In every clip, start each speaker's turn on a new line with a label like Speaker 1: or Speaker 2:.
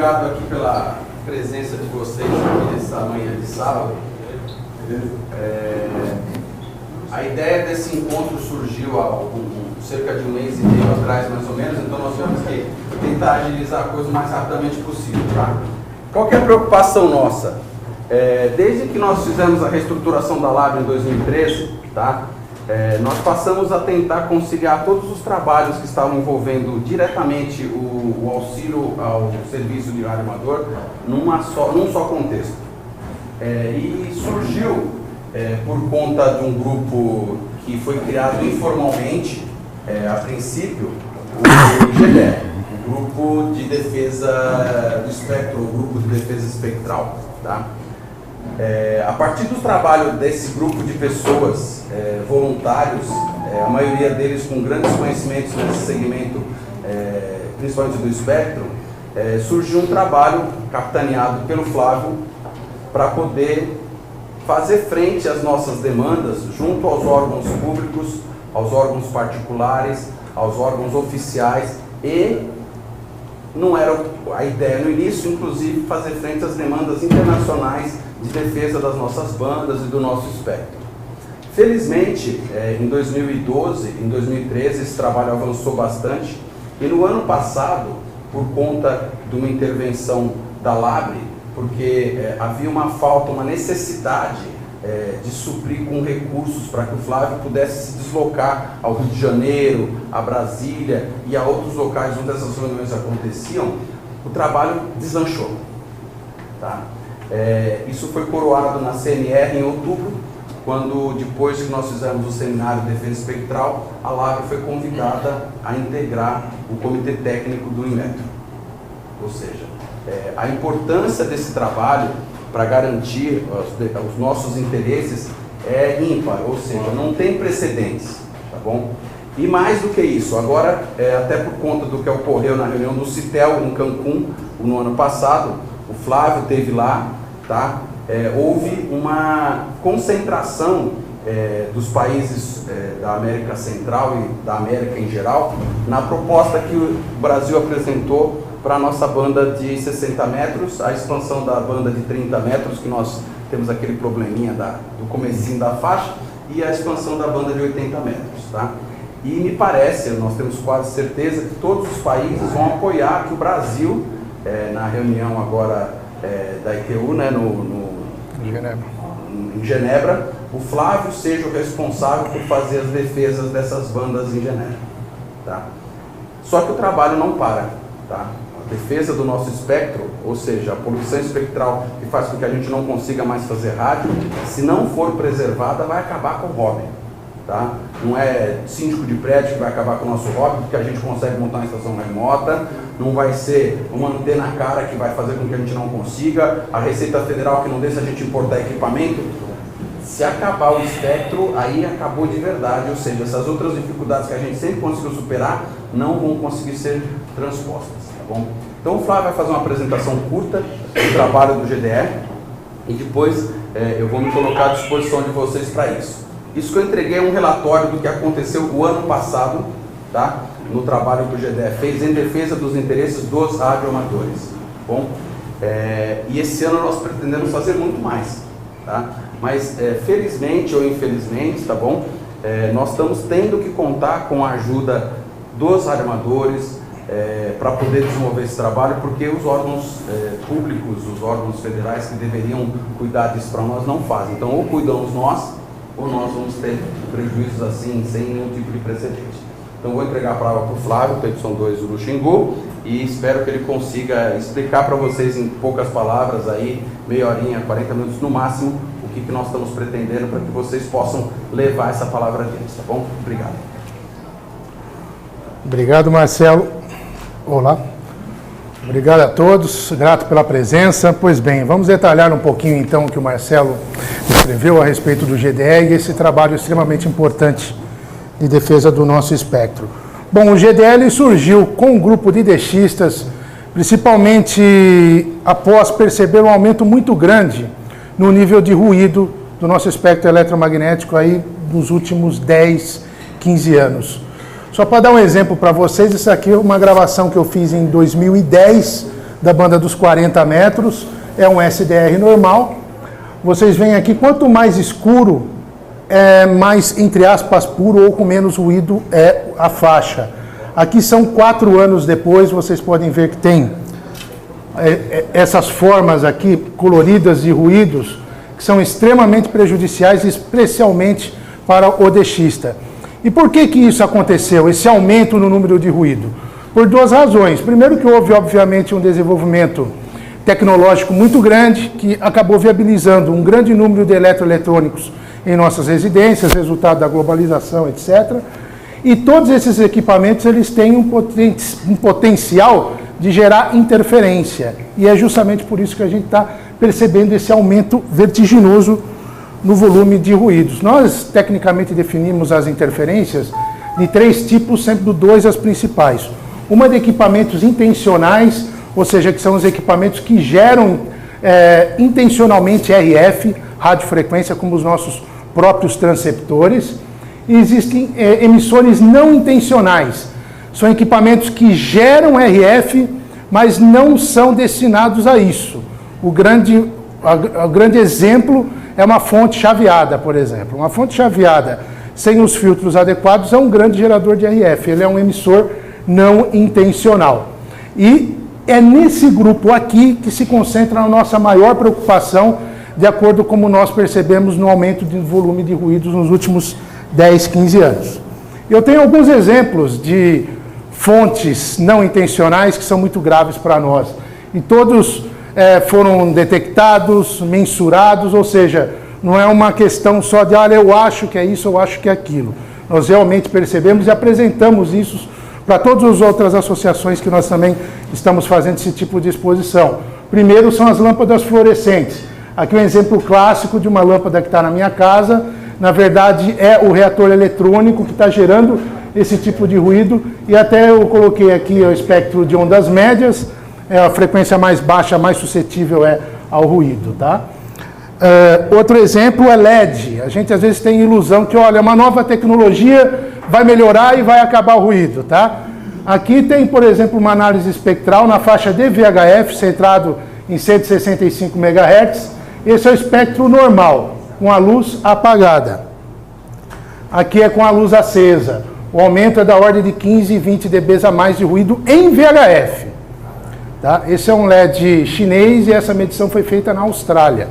Speaker 1: obrigado aqui pela presença de vocês aqui nessa manhã de sábado. A ideia desse encontro surgiu há cerca de um mês e meio atrás, mais ou menos, então nós temos que tentar agilizar a coisa o mais rapidamente possível. Tá? Qual que é a preocupação nossa? Desde que nós fizemos a reestruturação da Lab em 2013, tá? Nós passamos a tentar conciliar todos os trabalhos que estavam envolvendo diretamente o auxílio ao serviço de radioamador num só contexto. E surgiu, por conta de um grupo que foi criado informalmente, a princípio, o GDE, o Grupo de Defesa do Espectro, o Grupo de Defesa Espectral. Tá? A partir do trabalho desse grupo de pessoas, voluntários, a maioria deles com grandes conhecimentos nesse segmento, principalmente do espectro, surgiu um trabalho capitaneado pelo Flávio para poder fazer frente às nossas demandas junto aos órgãos públicos, aos órgãos particulares, aos órgãos oficiais, e não era a ideia no início, inclusive, fazer frente às demandas internacionais de defesa das nossas bandas e do nosso espectro. Felizmente, em 2012, em 2013, esse trabalho avançou bastante, e no ano passado, por conta de uma intervenção da Labre, porque havia uma falta, uma necessidade de suprir com recursos para que o Flávio pudesse se deslocar ao Rio de Janeiro, a Brasília e a outros locais onde essas reuniões aconteciam, o trabalho deslanchou. Tá? Isso foi coroado na CNR em outubro, quando, depois que nós fizemos o seminário de defesa espectral, a Labre foi convidada a integrar o comitê técnico do Inmetro. Ou seja, a importância desse trabalho para garantir os nossos interesses é ímpar, ou seja, não tem precedentes, tá bom? E mais do que isso, agora, até por conta do que ocorreu na reunião do CITEL em Cancún, no ano passado, o Flávio esteve lá, tá? Houve uma concentração dos países da América Central e da América em geral, na proposta que o Brasil apresentou para a nossa banda de 60 metros, a expansão da banda de 30 metros, que nós temos aquele probleminha do comecinho da faixa, e a expansão da banda de 80 metros. Tá? E me parece, nós temos quase certeza, que todos os países vão apoiar que o Brasil, na reunião agora da ITU, né, em Genebra, o Flávio seja o responsável por fazer as defesas dessas bandas em Genebra. Tá? Só que o trabalho não para. Tá? A defesa do nosso espectro, ou seja, a poluição espectral que faz com que a gente não consiga mais fazer rádio, se não for preservada, vai acabar com o hobby. Tá? Não é síndico de prédio que vai acabar com o nosso hobby, porque a gente consegue montar uma estação remota, não vai ser uma antena cara que vai fazer com que a gente não consiga, a Receita Federal que não deixa a gente importar equipamento. Se acabar o espectro, aí acabou de verdade, ou seja, essas outras dificuldades que a gente sempre conseguiu superar, não vão conseguir ser transpostas, tá bom? Então o Flávio vai fazer uma apresentação curta do trabalho do GDE, e depois eu vou me colocar à disposição de vocês para isso. Isso que eu entreguei é um relatório do que aconteceu o ano passado, tá? No trabalho que o GDE fez em defesa dos interesses dos radioamadores, tá bom? E esse ano nós pretendemos fazer muito mais, tá? Mas felizmente ou infelizmente, tá bom? Nós estamos tendo que contar com a ajuda dos radioamadores para poder desenvolver esse trabalho, porque os órgãos públicos, os órgãos federais que deveriam cuidar disso para nós não fazem. Então, ou cuidamos nós, ou nós vamos ter prejuízos assim, sem nenhum tipo de precedente. Então, vou entregar a palavra para o Flávio, PY2 do Xingu, e espero que ele consiga explicar para vocês em poucas palavras, aí, meia horinha, 40 minutos no máximo, o que nós estamos pretendendo para que vocês possam levar essa palavra adiante, tá bom? Obrigado.
Speaker 2: Obrigado, Marcelo. Olá. Obrigado a todos, grato pela presença. Pois bem, vamos detalhar um pouquinho então o que o Marcelo escreveu a respeito do GDE e esse trabalho extremamente importante de defesa do nosso espectro. Bom, o GDE surgiu com um grupo de DXistas, principalmente após perceber um aumento muito grande no nível de ruído do nosso espectro eletromagnético aí nos últimos 10, 15 anos. Só para dar um exemplo para vocês, isso aqui é uma gravação que eu fiz em 2010, da banda dos 40 metros, é um SDR normal. Vocês veem aqui, quanto mais escuro, mais, entre aspas, puro ou com menos ruído é a faixa. Aqui são 4 anos depois, vocês podem ver que tem essas formas aqui coloridas de ruídos que são extremamente prejudiciais, especialmente para o odexista. E por que isso aconteceu, esse aumento no número de ruído? Por 2 razões. Primeiro que houve, obviamente, um desenvolvimento tecnológico muito grande, que acabou viabilizando um grande número de eletroeletrônicos em nossas residências, resultado da globalização, etc. E todos esses equipamentos eles têm um potencial de gerar interferência. E é justamente por isso que a gente está percebendo esse aumento vertiginoso no volume de ruídos. Nós, tecnicamente, definimos as interferências de 3 tipos, sendo 2 as principais. Uma de equipamentos intencionais, ou seja, que são os equipamentos que geram intencionalmente RF, radiofrequência, como os nossos próprios transceptores. E existem emissores não intencionais. São equipamentos que geram RF, mas não são destinados a isso. O grande exemplo é uma fonte chaveada, por exemplo. Uma fonte chaveada sem os filtros adequados é um grande gerador de RF. Ele é um emissor não intencional. E é nesse grupo aqui que se concentra a nossa maior preocupação, de acordo com como nós percebemos no aumento de volume de ruídos nos últimos 10, 15 anos. Eu tenho alguns exemplos de fontes não intencionais que são muito graves para nós. E todos foram detectados, mensurados, ou seja, não é uma questão só de, olha, eu acho que é isso, eu acho que é aquilo. Nós realmente percebemos e apresentamos isso para todas as outras associações que nós também estamos fazendo esse tipo de exposição. Primeiro são as lâmpadas fluorescentes. Aqui um exemplo clássico de uma lâmpada que está na minha casa. Na verdade, é o reator eletrônico que está gerando esse tipo de ruído. E até eu coloquei aqui o espectro de ondas médias. A frequência mais baixa, mais suscetível ao ruído, tá? Outro exemplo é LED. A gente às vezes tem ilusão que, olha, uma nova tecnologia vai melhorar e vai acabar o ruído, tá? Aqui tem, por exemplo, uma análise espectral na faixa DVHF, centrado em 165 MHz. Esse é o espectro normal, com a luz apagada. Aqui é com a luz acesa. O aumento é da ordem de 15 e 20 dB a mais de ruído em VHF. Tá? Esse é um LED chinês e essa medição foi feita na Austrália.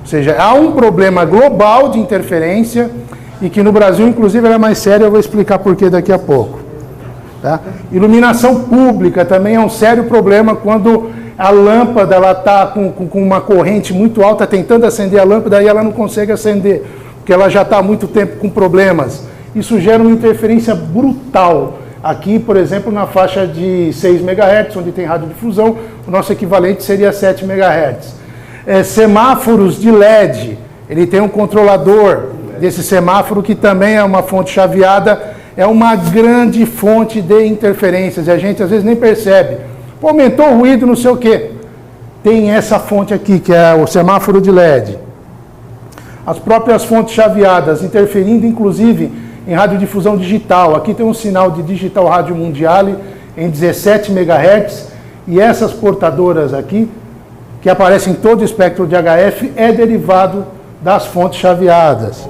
Speaker 2: Ou seja, há um problema global de interferência e que no Brasil, inclusive, ela é mais séria. Eu vou explicar por que daqui a pouco. Tá? Iluminação pública também é um sério problema quando a lâmpada está com uma corrente muito alta tentando acender a lâmpada e ela não consegue acender, porque ela já está há muito tempo com problemas. Isso gera uma interferência brutal. Aqui, por exemplo, na faixa de 6 MHz, onde tem radiodifusão, o nosso equivalente seria 7 MHz. Semáforos de LED, ele tem um controlador desse semáforo que também é uma fonte chaveada, é uma grande fonte de interferências, e a gente às vezes nem percebe. Pô, aumentou o ruído, não sei o quê. Tem essa fonte aqui, que é o semáforo de LED. As próprias fontes chaveadas, interferindo inclusive em radiodifusão digital. Aqui tem um sinal de Digital Rádio Mondiale em 17 MHz, e essas portadoras aqui, que aparecem em todo o espectro de HF, é derivado das fontes chaveadas.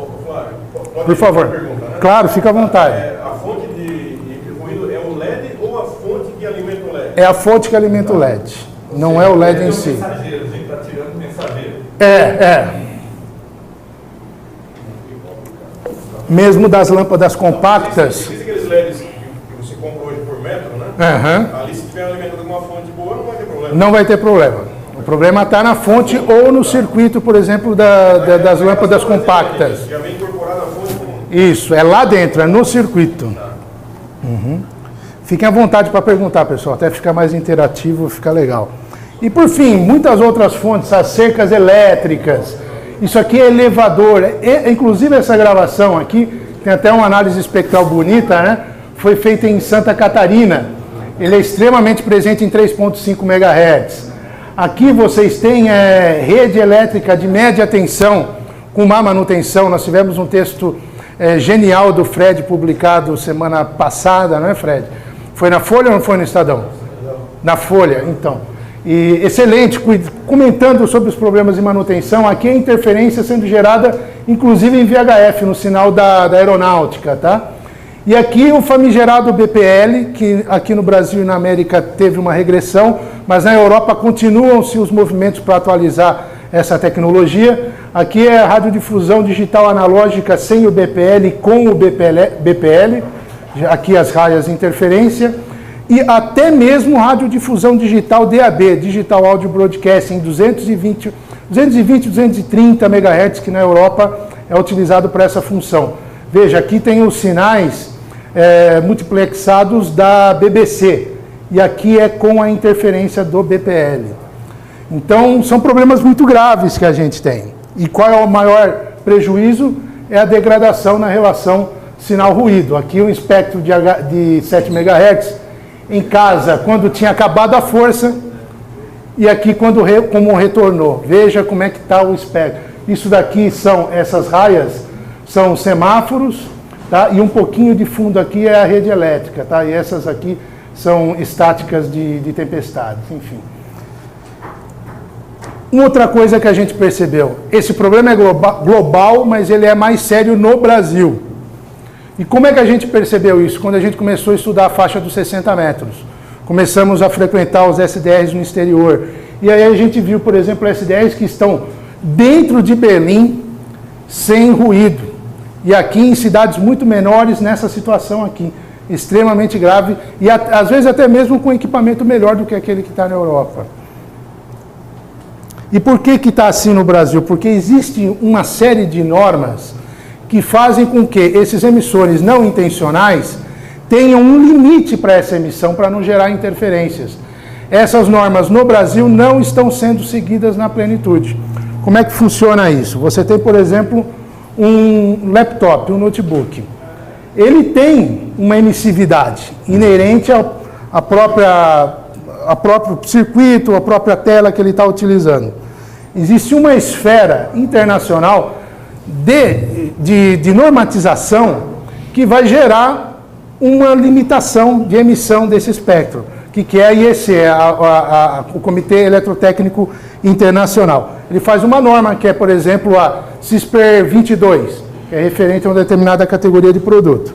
Speaker 2: Por favor.
Speaker 3: Pergunta, né?
Speaker 2: Claro, fica à vontade.
Speaker 3: A fonte de ruído é o LED ou a fonte que alimenta o LED?
Speaker 2: É a fonte que alimenta o LED, não é o LED em si.
Speaker 3: Mensageiro, a gente está tirando mensageiro.
Speaker 2: Mesmo das lâmpadas compactas.
Speaker 3: Existem aqueles LEDs que você compra hoje por metro, né? Ali, se tiver alimentado com uma fonte boa, não vai ter problema.
Speaker 2: Não vai ter problema. O problema está na fonte ou no circuito, por exemplo, das lâmpadas compactas.
Speaker 3: Já vem incorporada a fonte.
Speaker 2: Isso, é lá dentro, é no circuito. Fiquem à vontade para perguntar, pessoal, até ficar mais interativo, fica legal. E por fim, muitas outras fontes, as cercas elétricas. Isso aqui é elevador. Inclusive essa gravação aqui, tem até uma análise espectral bonita, né? Foi feita em Santa Catarina. Ele é extremamente presente em 3.5 MHz. Aqui vocês têm rede elétrica de média tensão, com má manutenção. Nós tivemos um texto genial do Fred, publicado semana passada, não é, Fred? Foi na Folha ou não foi no Estadão? Na Folha, então. e excelente, comentando sobre os problemas de manutenção. Aqui a interferência sendo gerada, inclusive em VHF, no sinal da aeronáutica, tá? E aqui o famigerado BPL, que aqui no Brasil e na América teve uma regressão, mas na Europa continuam-se os movimentos para atualizar essa tecnologia. Aqui é a radiodifusão digital analógica sem o BPL, com o BPL, aqui as raias de interferência, e até mesmo radiodifusão digital DAB, Digital Audio Broadcasting, 220, 230 MHz, que na Europa é utilizado para essa função. Veja, aqui tem os sinais multiplexados da BBC, e aqui é com a interferência do BPL. Então, são problemas muito graves que a gente tem. E qual é o maior prejuízo? É a degradação na relação sinal-ruído. Aqui um espectro de 7 MHz, em casa, quando tinha acabado a força, e aqui como retornou. Veja como é que está o espectro. Isso daqui são essas raias, são semáforos, tá? E um pouquinho de fundo aqui é a rede elétrica, tá? E essas aqui são estáticas de tempestades, enfim. Uma outra coisa que a gente percebeu, esse problema é global, mas ele é mais sério no Brasil. E como é que a gente percebeu isso? Quando a gente começou a estudar a faixa dos 60 metros. Começamos a frequentar os SDRs no exterior. E aí a gente viu, por exemplo, SDRs que estão dentro de Berlim, sem ruído. E aqui em cidades muito menores, nessa situação aqui, extremamente grave, e às vezes até mesmo com equipamento melhor do que aquele que está na Europa. E por que está assim no Brasil? Porque existe uma série de normas que fazem com que esses emissores não intencionais tenham um limite para essa emissão, para não gerar interferências. Essas normas no Brasil não estão sendo seguidas na plenitude. Como é que funciona isso? Você tem, por exemplo, um laptop, um notebook. Ele tem uma emissividade inerente ao próprio circuito, à própria tela que ele está utilizando. Existe uma esfera internacional de normatização que vai gerar uma limitação de emissão desse espectro, que é a IEC, o Comitê Eletrotécnico Internacional. Ele faz uma norma que é, por exemplo, a CISPER 22, que é referente a uma determinada categoria de produto.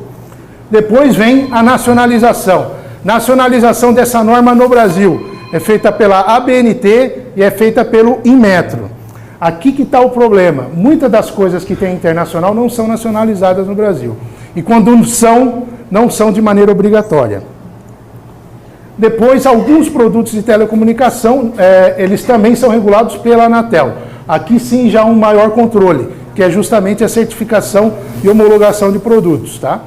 Speaker 2: Depois vem a nacionalização. Nacionalização dessa norma no Brasil é feita pela ABNT e é feita pelo Inmetro. Aqui que está o problema. Muitas das coisas que tem internacional não são nacionalizadas no Brasil. E quando são, não são de maneira obrigatória. Depois, alguns produtos de telecomunicação, eles também são regulados pela Anatel. Aqui sim já há um maior controle, que é justamente a certificação e homologação de produtos, tá?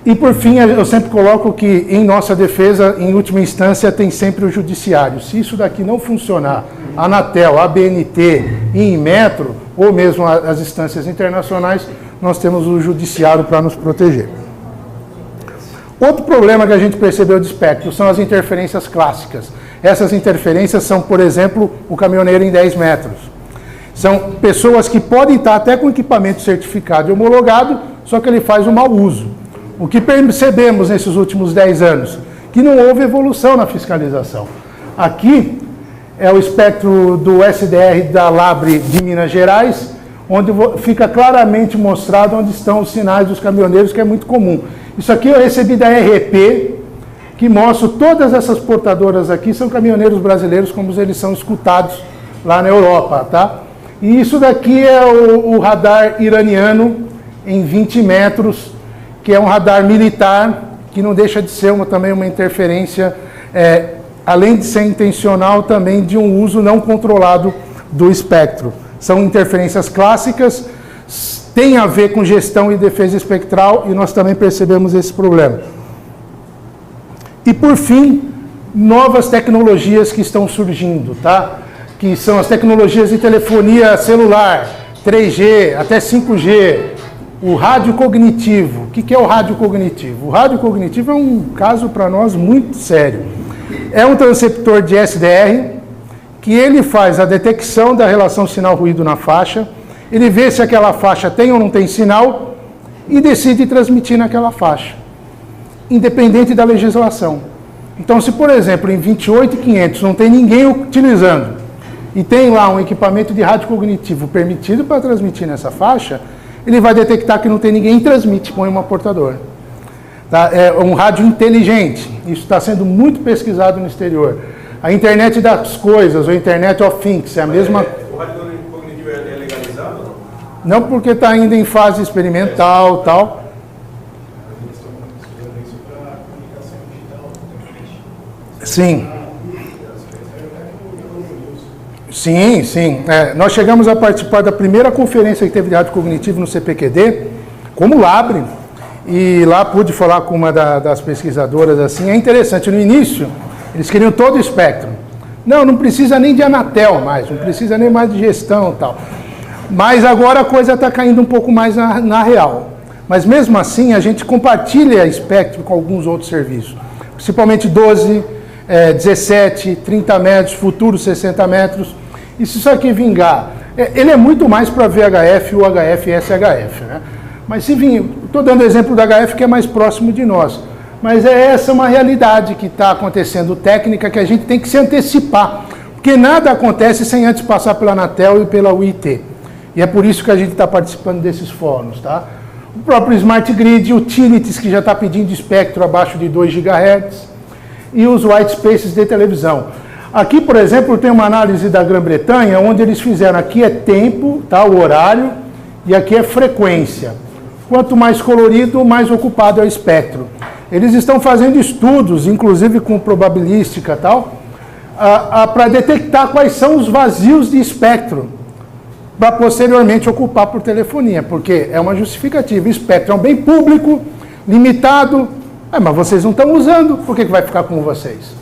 Speaker 2: E por fim, eu sempre coloco que em nossa defesa, em última instância, tem sempre o judiciário. Se isso daqui não funcionar, a Anatel, a ABNT e Inmetro, ou mesmo as instâncias internacionais, nós temos o judiciário para nos proteger. Outro problema que a gente percebeu de espectro são as interferências clássicas. Essas interferências são, por exemplo, o caminhoneiro em 10 metros. São pessoas que podem estar até com equipamento certificado e homologado, só que ele faz um mau uso. O que percebemos nesses últimos 10 anos? Que não houve evolução na fiscalização. Aqui é o espectro do SDR da Labre de Minas Gerais, onde fica claramente mostrado onde estão os sinais dos caminhoneiros, que é muito comum. Isso aqui eu recebi da RP, que mostra todas essas portadoras aqui são caminhoneiros brasileiros, como eles são escutados lá na Europa, tá? E isso daqui é o radar iraniano em 20 metros, que é um radar militar, que não deixa de ser também uma interferência, além de ser intencional, também de um uso não controlado do espectro. São interferências clássicas, tem a ver com gestão e defesa espectral, e nós também percebemos esse problema. E por fim, novas tecnologias que estão surgindo, tá? Que são as tecnologias de telefonia celular, 3G, até 5G, o rádio cognitivo. O que é o rádio cognitivo? O rádio cognitivo é um caso para nós muito sério. É um transceptor de SDR, que ele faz a detecção da relação sinal-ruído na faixa, ele vê se aquela faixa tem ou não tem sinal e decide transmitir naquela faixa, independente da legislação. Então, se, por exemplo, em 28.500 não tem ninguém utilizando e tem lá um equipamento de rádio cognitivo permitido para transmitir nessa faixa, ele vai detectar que não tem ninguém e transmite, põe uma portadora. Tá? É um rádio inteligente. Isso está sendo muito pesquisado no exterior. A internet das coisas, ou Internet of Things, é a mesma...
Speaker 3: O rádio cognitivo é legalizado ou não?
Speaker 2: Não, porque está ainda em fase experimental, tal. Sim. Sim, sim. Nós chegamos a participar da primeira conferência que teve de rádio cognitivo no CPQD, como Labre, e lá pude falar com uma das pesquisadoras assim. É interessante, no início, eles queriam todo o espectro. Não precisa nem de Anatel mais, não precisa nem mais de gestão e tal. Mas agora a coisa está caindo um pouco mais na real. Mas mesmo assim, a gente compartilha espectro com alguns outros serviços, principalmente 12, 17, 30 metros, futuro 60 metros. E se isso aqui vingar, ele é muito mais para VHF, UHF e SHF, né? Mas se vir, estou dando exemplo da HF que é mais próximo de nós, mas essa uma realidade que está acontecendo técnica que a gente tem que se antecipar, porque nada acontece sem antes passar pela Anatel e pela UIT. E é por isso que a gente está participando desses fóruns, tá? O próprio Smart Grid, Utilities, que já está pedindo espectro abaixo de 2 GHz, e os white spaces de televisão. Aqui, por exemplo, tem uma análise da Grã-Bretanha, onde eles fizeram, aqui é tempo, tá, o horário, e aqui é frequência. Quanto mais colorido, mais ocupado é o espectro. Eles estão fazendo estudos, inclusive com probabilística e tal, para detectar quais são os vazios de espectro, para posteriormente ocupar por telefonia, porque é uma justificativa. O espectro é um bem público, limitado, mas vocês não estão usando, por que vai ficar com vocês?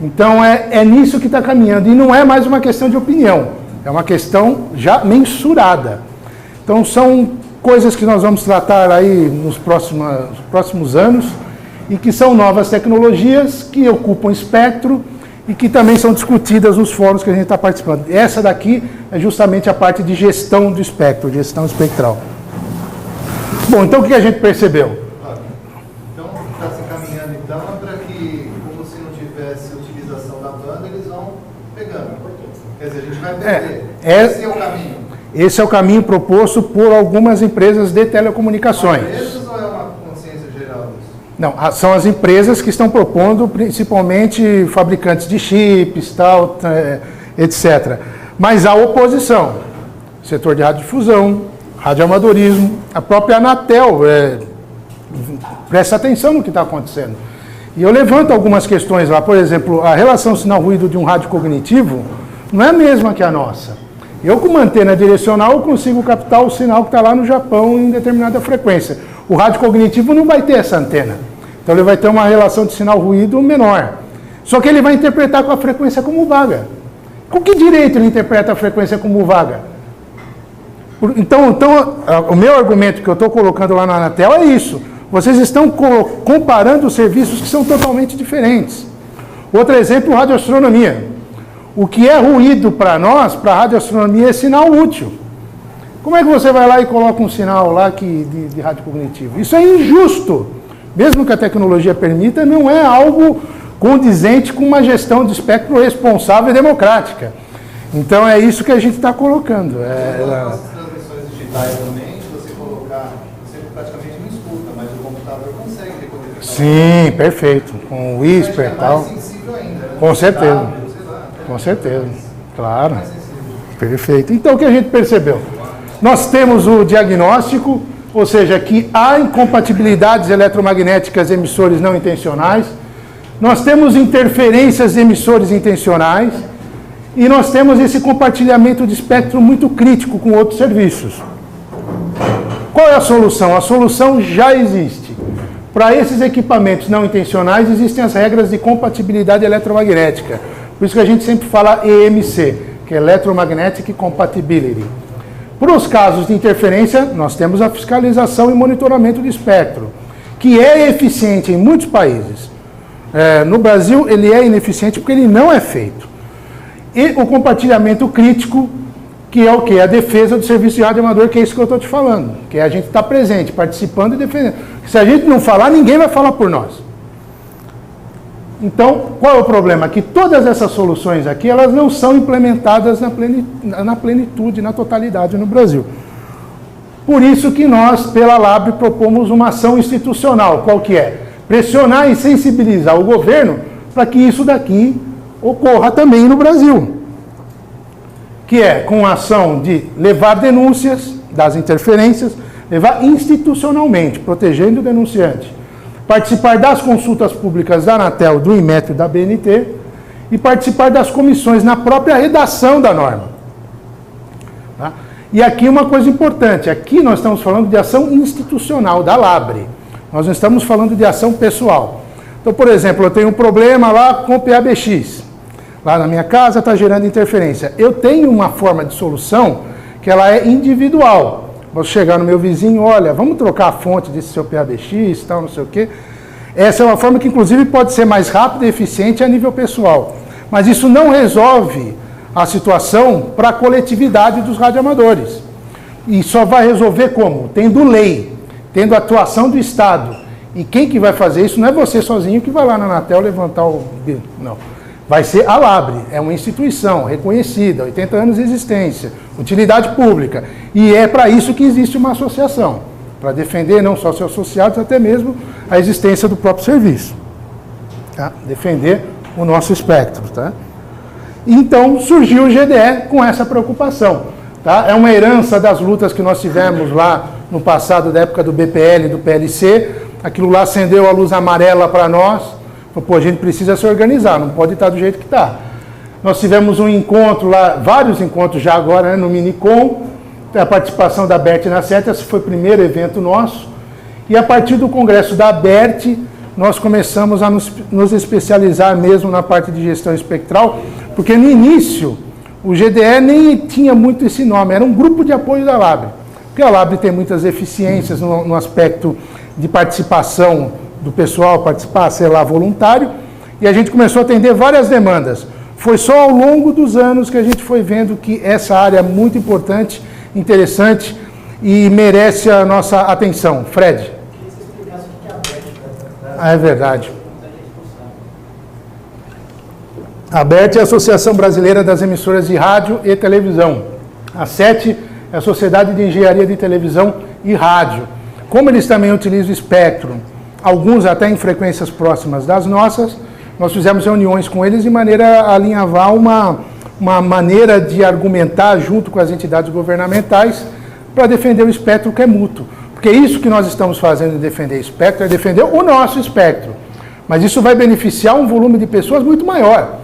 Speaker 2: Então é nisso que está caminhando, e não é mais uma questão de opinião, é uma questão já mensurada. Então são coisas que nós vamos tratar aí nos próximos anos, e que são novas tecnologias que ocupam espectro e que também são discutidas nos fóruns que a gente está participando. Essa daqui é justamente a parte de gestão do espectro, gestão espectral. Bom, então o que a gente percebeu?
Speaker 4: Então está se encaminhando então para que, como se não tivesse utilização da banda, eles vão pegando. Quer dizer, a gente vai perder. Esse é o caminho.
Speaker 2: Esse é o caminho proposto por algumas empresas de telecomunicações.
Speaker 4: Empresas ou é uma consciência geral disso?
Speaker 2: Não, são as empresas que estão propondo, principalmente fabricantes de chips, tal, etc. Mas há oposição. Setor de radiodifusão, radioamadorismo, a própria Anatel presta atenção no que está acontecendo. E eu levanto algumas questões lá, por exemplo, a relação sinal-ruído de um rádio cognitivo não é a mesma que a nossa. Eu, com uma antena direcional, consigo captar o sinal que está lá no Japão em determinada frequência. O rádio cognitivo não vai ter essa antena. Então, ele vai ter uma relação de sinal-ruído menor. Só que ele vai interpretar com a frequência como vaga. Com que direito ele interpreta a frequência como vaga? Então o meu argumento que eu estou colocando lá na Anatel é isso. Vocês estão comparando serviços que são totalmente diferentes. Outro exemplo, radioastronomia. O que é ruído para nós, para a radioastronomia, é sinal útil. Como é que você vai lá e coloca um sinal lá de rádio cognitivo? Isso é injusto. Mesmo que a tecnologia permita, não é algo condizente com uma gestão de espectro responsável e democrática. Então é isso que a gente está colocando.
Speaker 4: Nas transmissões digitais também, se você colocar, você praticamente não escuta, mas o computador consegue decodificar.
Speaker 2: Sim, perfeito. Com o Whisper e tal.
Speaker 4: É mais sensível ainda, né?
Speaker 2: Com certeza. Com certeza, claro. Perfeito. Então, o que a gente percebeu? Nós temos o diagnóstico, ou seja, que há incompatibilidades eletromagnéticas de emissores não intencionais. Nós temos interferências de emissores intencionais. E nós temos esse compartilhamento de espectro muito crítico com outros serviços. Qual é a solução? A solução já existe. Para esses equipamentos não intencionais, existem as regras de compatibilidade eletromagnética. Por isso que a gente sempre fala EMC, que é Electromagnetic Compatibility. Para os casos de interferência, nós temos a fiscalização e monitoramento de espectro, que é eficiente em muitos países. No Brasil, ele é ineficiente porque ele não é feito. E o compartilhamento crítico, que é o quê? A defesa do serviço de rádio amador, que é isso que eu estou te falando. Que é a gente estar presente, participando e defendendo. Se a gente não falar, ninguém vai falar por nós. Então, qual é o problema? Que todas essas soluções aqui, elas não são implementadas na plenitude, na totalidade no Brasil. Por isso que nós, pela LABRE, propomos uma ação institucional. Qual que é? Pressionar e sensibilizar o governo para que isso daqui ocorra também no Brasil. Que é com a ação de levar denúncias das interferências, levar institucionalmente, protegendo o denunciante. Participar das consultas públicas da Anatel, do Inmetro e da BNT e participar das comissões na própria redação da norma. Tá? E aqui uma coisa importante, aqui nós estamos falando de ação institucional da LABRE, nós não estamos falando de ação pessoal. Então, por exemplo, eu tenho um problema lá com o PABX, lá na minha casa está gerando interferência. Eu tenho uma forma de solução que ela é individual. Vou chegar no meu vizinho, olha, vamos trocar a fonte desse seu PABX, tal, não sei o quê. Essa é uma forma que, inclusive, pode ser mais rápida e eficiente a nível pessoal. Mas isso não resolve a situação para a coletividade dos radioamadores. E só vai resolver como? Tendo lei, tendo atuação do Estado. E quem que vai fazer isso não é você sozinho que vai lá na Anatel levantar o... Não. Vai ser a LABRE, é uma instituição reconhecida, 80 anos de existência, utilidade pública. E é para isso que existe uma associação, para defender não só seus associados, até mesmo a existência do próprio serviço. Tá? Defender o nosso espectro. Tá? Então surgiu o GDE com essa preocupação. Tá? É uma herança das lutas que nós tivemos lá no passado, da época do BPL e do PLC. Aquilo lá acendeu a luz amarela para nós. Pô, a gente precisa se organizar, não pode estar do jeito que está. Nós tivemos um encontro lá, vários encontros já agora, né, no Minicom, a participação da ABERT na SET, esse foi o primeiro evento nosso. E a partir do congresso da ABERT, nós começamos a nos especializar mesmo na parte de gestão espectral, porque no início o GDE nem tinha muito esse nome, era um grupo de apoio da LABRE. Porque a LABRE tem muitas eficiências no aspecto de participação do pessoal, participar, ser lá voluntário, e a gente começou a atender várias demandas. Foi só ao longo dos anos que a gente foi vendo que essa área é muito importante, interessante e merece a nossa atenção. Fred?
Speaker 5: Queria que você explicasse o que é a ABERT.
Speaker 2: Ah, é verdade. A ABERT é a Associação Brasileira das Emissoras de Rádio e Televisão. A SET é a Sociedade de Engenharia de Televisão e Rádio. Como eles também utilizam o espectro, alguns até em frequências próximas das nossas, nós fizemos reuniões com eles de maneira a alinhavar uma maneira de argumentar junto com as entidades governamentais para defender o espectro que é mútuo. Porque isso que nós estamos fazendo de defender espectro é defender o nosso espectro. Mas isso vai beneficiar um volume de pessoas muito maior.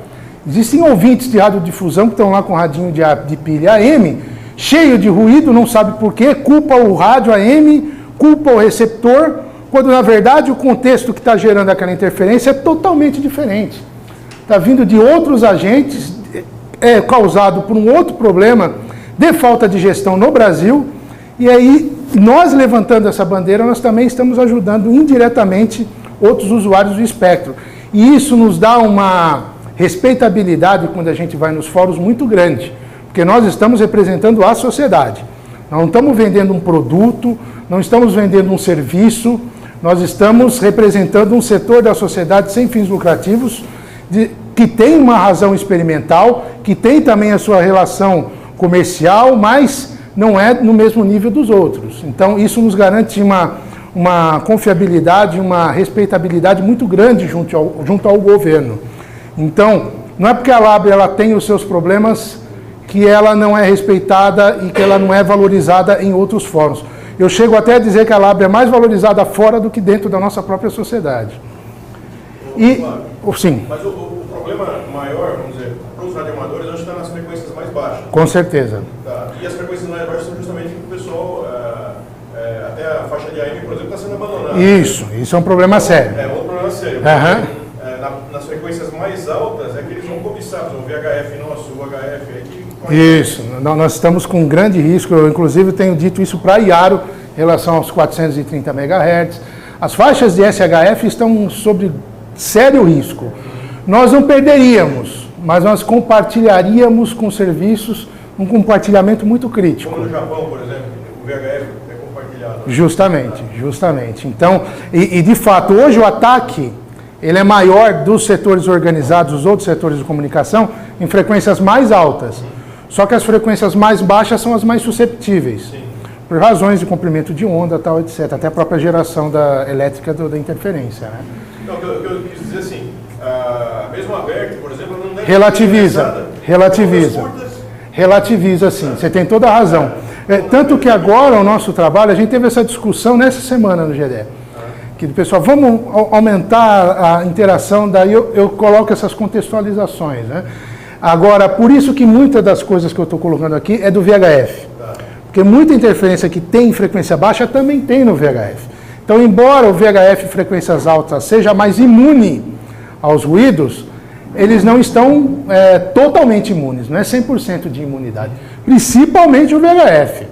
Speaker 2: Existem ouvintes de radiodifusão que estão lá com radinho de pilha AM, cheio de ruído, não sabe por quê, culpa o rádio AM, culpa o receptor, quando na verdade o contexto que está gerando aquela interferência é totalmente diferente. Está vindo de outros agentes, é causado por um outro problema de falta de gestão no Brasil, e aí nós levantando essa bandeira, nós também estamos ajudando indiretamente outros usuários do espectro. E isso nos dá uma respeitabilidade quando a gente vai nos fóruns muito grande, porque nós estamos representando a sociedade. Nós não estamos vendendo um produto, não estamos vendendo um serviço, nós estamos representando um setor da sociedade sem fins lucrativos, que tem uma razão experimental, que tem também a sua relação comercial, mas não é no mesmo nível dos outros. Então, isso nos garante uma confiabilidade, uma respeitabilidade muito grande junto ao governo. Então, não é porque a LABRE ela tem os seus problemas que ela não é respeitada e que ela não é valorizada em outros fóruns. Eu chego até a dizer que a LABRE é mais valorizada fora do que dentro da nossa própria sociedade. Sim.
Speaker 3: Mas o problema maior, vamos dizer, para os radioamadores, hoje está nas frequências mais baixas.
Speaker 2: Com certeza.
Speaker 3: Tá. E as frequências mais baixas são justamente que o pessoal, até a faixa de AM, por exemplo, está sendo abandonada.
Speaker 2: Isso é um problema sério.
Speaker 3: É outro problema sério.
Speaker 2: Uhum.
Speaker 3: Nas frequências mais altas é que eles vão cobiçar, o VHF nosso, o HF aí que...
Speaker 2: Isso, nós estamos com um grande risco, eu inclusive tenho dito isso para a IARO, em relação aos 430 MHz. As faixas de SHF estão sob sério risco. Nós não perderíamos, mas nós compartilharíamos com serviços, um compartilhamento muito crítico.
Speaker 3: Como no Japão, por exemplo, o VHF é compartilhado.
Speaker 2: Justamente. Então, e de fato, hoje o ataque ele é maior dos setores organizados, dos outros setores de comunicação, em frequências mais altas. Só que as frequências mais baixas são as mais susceptíveis, por razões de comprimento de onda, tal, etc. Até a própria geração elétrica da interferência. Né?
Speaker 3: Então, o que eu quis dizer assim, mesmo a VERT, por exemplo, não deve
Speaker 2: relativiza, sim. Você tem toda a razão. Tanto que agora o nosso trabalho, a gente teve essa discussão nessa semana no GDE. Que o pessoal, vamos aumentar a interação, daí eu coloco essas contextualizações. Né? Agora, por isso que muitas das coisas que eu estou colocando aqui é do VHF. Porque muita interferência que tem em frequência baixa também tem no VHF. Então, embora o VHF em frequências altas seja mais imune aos ruídos, eles não estão totalmente imunes, não é 100% de imunidade. Principalmente o VHF.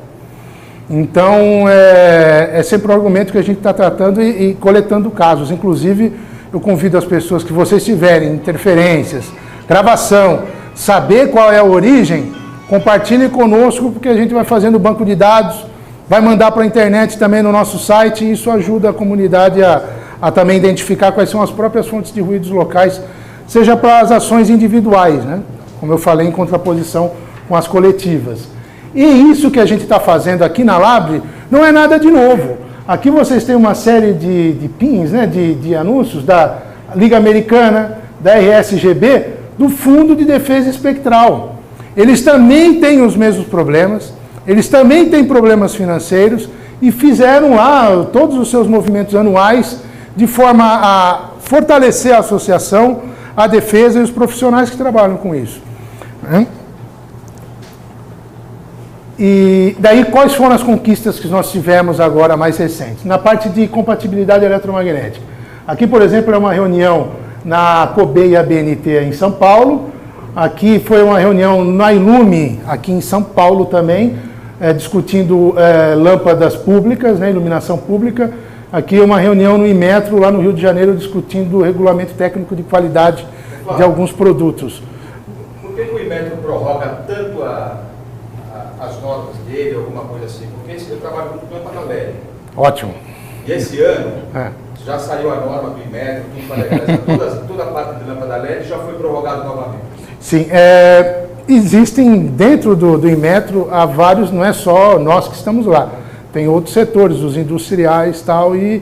Speaker 2: Então, é sempre um argumento que a gente está tratando e coletando casos. Inclusive, eu convido as pessoas que vocês tiverem interferências, gravação, saber qual é a origem, compartilhem conosco, porque a gente vai fazendo banco de dados, vai mandar para a internet também no nosso site, e isso ajuda a comunidade a também identificar quais são as próprias fontes de ruídos locais, seja para as ações individuais, né? Como eu falei, em contraposição com as coletivas. E isso que a gente está fazendo aqui na Labre não é nada de novo. Aqui vocês têm uma série de pins, né, de anúncios da Liga Americana, da RSGB, do Fundo de Defesa Espectral. Eles também têm os mesmos problemas, eles também têm problemas financeiros e fizeram lá todos os seus movimentos anuais de forma a fortalecer a associação, a defesa e os profissionais que trabalham com isso. E daí, quais foram as conquistas que nós tivemos agora mais recentes? Na parte de compatibilidade eletromagnética. Aqui, por exemplo, é uma reunião na COBE e a BNT em São Paulo. Aqui foi uma reunião na Ilume, aqui em São Paulo também, discutindo lâmpadas públicas, né, iluminação pública. Aqui é uma reunião no Inmetro, lá no Rio de Janeiro, discutindo o regulamento técnico de qualidade de alguns produtos.
Speaker 6: Por que o Inmetro prorroga tanto as notas dele, alguma coisa assim? Porque eu trabalho com lâmpada LED.
Speaker 2: Ótimo.
Speaker 6: E esse ano já saiu a norma do Inmetro, tudo para legalizar, toda a parte de lâmpada LED já foi prorrogada novamente.
Speaker 2: Sim, existem dentro do Inmetro, há vários, não é só nós que estamos lá, tem outros setores, os industriais tal, e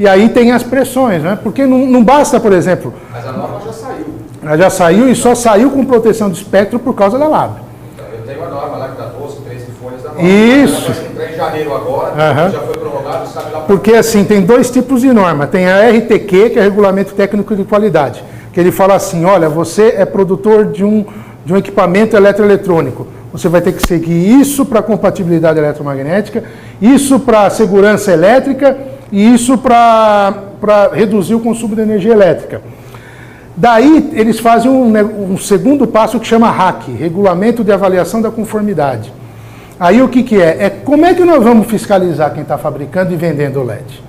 Speaker 2: aí tem as pressões, né? Porque não basta, por exemplo...
Speaker 6: Mas a norma já saiu.
Speaker 2: Ela já saiu e só saiu com proteção do espectro por causa da Labre.
Speaker 6: Eu tenho a norma lá que dá 12, 13 folhas da norma.
Speaker 2: Isso.
Speaker 6: Ela vai entrar em janeiro agora, já foi prorrogado, sabe lá...
Speaker 2: Porque assim, tem dois tipos de norma. Tem a RTQ, que é Regulamento Técnico de Qualidade, que ele fala assim, olha, você é produtor de um equipamento eletroeletrônico. Você vai ter que seguir isso para compatibilidade eletromagnética, isso para segurança elétrica e isso para reduzir o consumo de energia elétrica. Daí, eles fazem um segundo passo que chama RAC, Regulamento de Avaliação da Conformidade. Aí o que é? Como é que nós vamos fiscalizar quem está fabricando e vendendo o LED?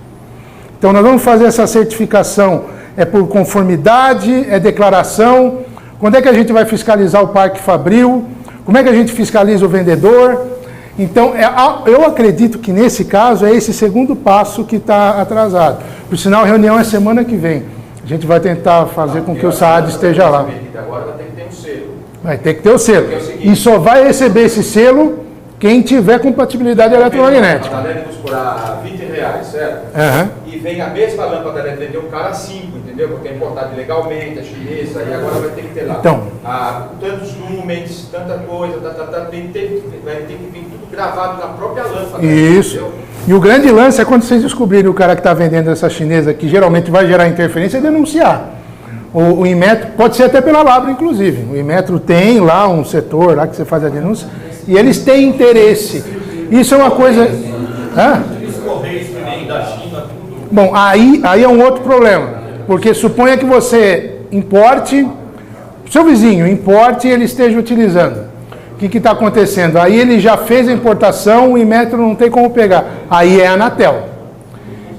Speaker 2: Então, nós vamos fazer essa certificação, por conformidade, declaração. Quando é que a gente vai fiscalizar o parque fabril? Como é que a gente fiscaliza o vendedor? Então, eu acredito que nesse caso é esse segundo passo que está atrasado. Por sinal, a reunião é semana que vem. A gente vai tentar fazer com que o SAAD esteja lá.
Speaker 6: Agora vai ter que ter um selo.
Speaker 2: Vai ter que ter o selo. E só vai receber esse selo quem tiver compatibilidade eletromagnética.
Speaker 6: A LED custa por R$20, certo? E vem a mesma lâmpada LED, vendeu um cara 5, entendeu? Porque é importado legalmente, é chinesa, e agora vai ter que ter lá.
Speaker 2: Então,
Speaker 6: tantos lumens, tanta coisa, vai ter que vir tudo gravado na própria lâmpada.
Speaker 2: Isso.
Speaker 6: Entendeu?
Speaker 2: E o grande lance é quando vocês descobrirem o cara que está vendendo essa chinesa, que geralmente vai gerar interferência, é denunciar. O Inmetro, pode ser até pela Labre, inclusive. O Inmetro tem lá um setor lá que você faz a denúncia, e eles têm interesse. Isso é uma coisa... Bom, aí é um outro problema. Porque suponha que você importe, seu vizinho importe e ele esteja utilizando. O que está acontecendo? Aí ele já fez a importação, o Inmetro não tem como pegar. Aí é a Anatel.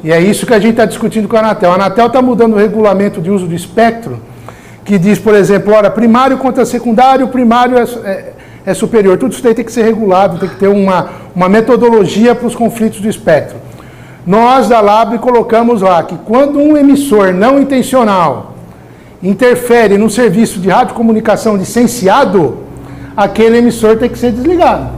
Speaker 2: E é isso que a gente está discutindo com a Anatel. A Anatel está mudando o regulamento de uso do espectro, que diz, por exemplo, olha, primário contra secundário, primário é superior. Tudo isso daí tem que ser regulado, tem que ter uma metodologia para os conflitos do espectro. Nós da Labre colocamos lá que quando um emissor não intencional interfere no serviço de radiocomunicação licenciado, aquele emissor tem que ser desligado.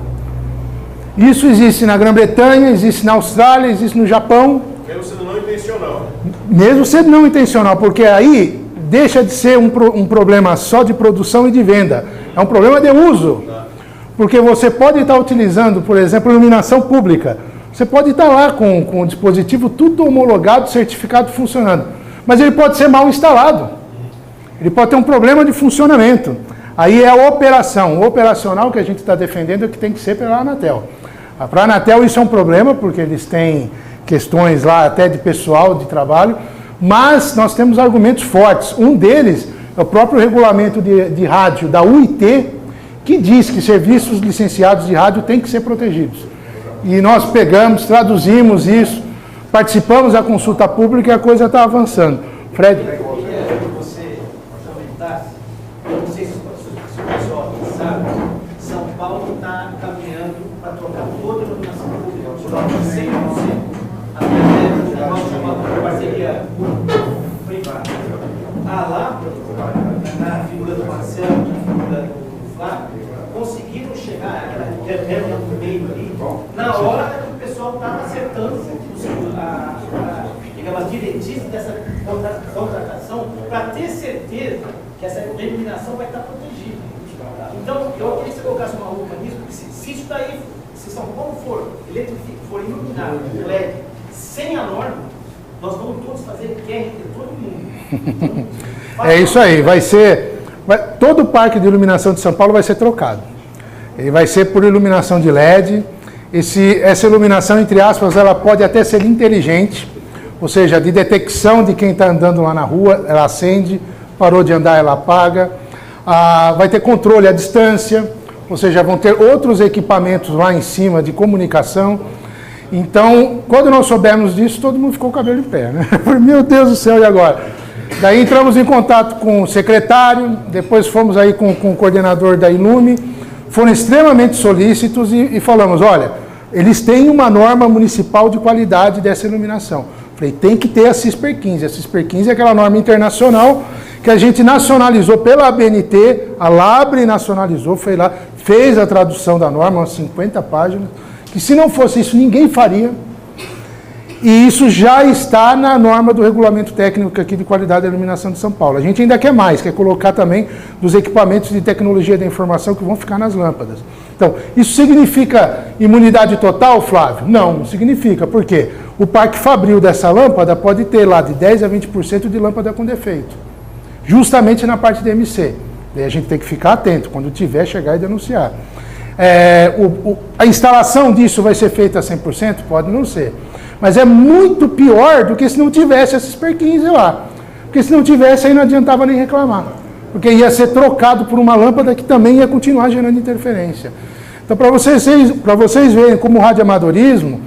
Speaker 2: Isso existe na Grã-Bretanha, existe na Austrália, existe no Japão.
Speaker 3: Mesmo sendo não intencional.
Speaker 2: Mesmo sendo não intencional, porque aí deixa de ser um problema só de produção e de venda. É um problema de uso. Porque você pode estar utilizando, por exemplo, iluminação pública. Você pode estar lá com o dispositivo tudo homologado, certificado, funcionando. Mas ele pode ser mal instalado. Ele pode ter um problema de funcionamento. Aí é a operação. O operacional que a gente está defendendo é que tem que ser pela Anatel. Para a Anatel isso é um problema, porque eles têm questões lá até de pessoal, de trabalho, mas nós temos argumentos fortes. Um deles é o próprio regulamento de rádio da UIT, que diz que serviços licenciados de rádio têm que ser protegidos. E nós pegamos, traduzimos isso, participamos da consulta pública e a coisa está avançando. Fred?
Speaker 5: Eu queria que você comentasse, eu não sei se o pessoal sabe, São Paulo está caminhando para trocar toda a iluminação pública, por 100%, através de um negócio chamado parceria público-privada. A Labre, na figura do Marcelo, na figura do Flávio, conseguiram chegar àquela intermédia no meio ali, na hora que o pessoal estava acertando as diretrizes dessa contratação para ter certeza que essa iluminação vai estar protegida. Então, eu queria que você colocasse uma lupa nisso, porque se isso daí, se São Paulo for iluminado com LED sem a norma, nós vamos todos fazer QRT, todo mundo. Então,
Speaker 2: é isso aí, todo o parque de iluminação de São Paulo vai ser trocado. Ele vai ser por iluminação de LED. Essa iluminação, entre aspas, ela pode até ser inteligente, ou seja, de detecção de quem está andando lá na rua, ela acende, parou de andar, ela apaga. Vai ter controle à distância, ou seja, vão ter outros equipamentos lá em cima de comunicação. Então, quando nós soubemos disso, todo mundo ficou com o cabelo em pé, né? Meu Deus do céu, e agora? Daí entramos em contato com o secretário, depois fomos aí com o coordenador da Ilume, foram extremamente solícitos e falamos, olha, eles têm uma norma municipal de qualidade dessa iluminação. Falei, tem que ter a CISPER 15. A CISPER 15 é aquela norma internacional que a gente nacionalizou pela ABNT, a Labre nacionalizou, foi lá, fez a tradução da norma, umas 50 páginas, que se não fosse isso, ninguém faria. E isso já está na norma do regulamento técnico aqui de qualidade da iluminação de São Paulo. A gente ainda quer mais, quer colocar também dos equipamentos de tecnologia da informação que vão ficar nas lâmpadas. Então, isso significa imunidade total, Flávio? Não, não significa. Por quê? O parque fabril dessa lâmpada pode ter lá de 10% a 20% de lâmpada com defeito. Justamente na parte de MC. Daí a gente tem que ficar atento, quando tiver, chegar e denunciar. A instalação disso vai ser feita a 100%? Pode não ser. Mas é muito pior do que se não tivesse essa CISPER 15 lá. Porque se não tivesse, aí não adiantava nem reclamar. Porque ia ser trocado por uma lâmpada que também ia continuar gerando interferência. Então, para vocês verem como o radioamadorismo,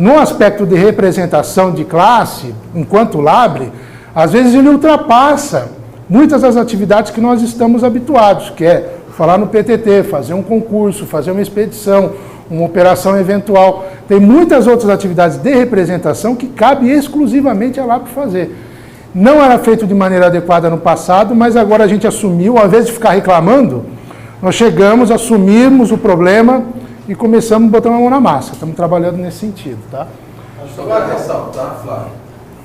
Speaker 2: no aspecto de representação de classe, enquanto Labre, às vezes ele ultrapassa muitas das atividades que nós estamos habituados, que é falar no PTT, fazer um concurso, fazer uma expedição, uma operação eventual. Tem muitas outras atividades de representação que cabe exclusivamente a Labre fazer. Não era feito de maneira adequada no passado, mas agora a gente assumiu, ao invés de ficar reclamando, nós chegamos, assumimos o problema e começamos a botar uma mão na massa. Estamos trabalhando nesse sentido, tá?
Speaker 1: Só para ressaltar, Flávio,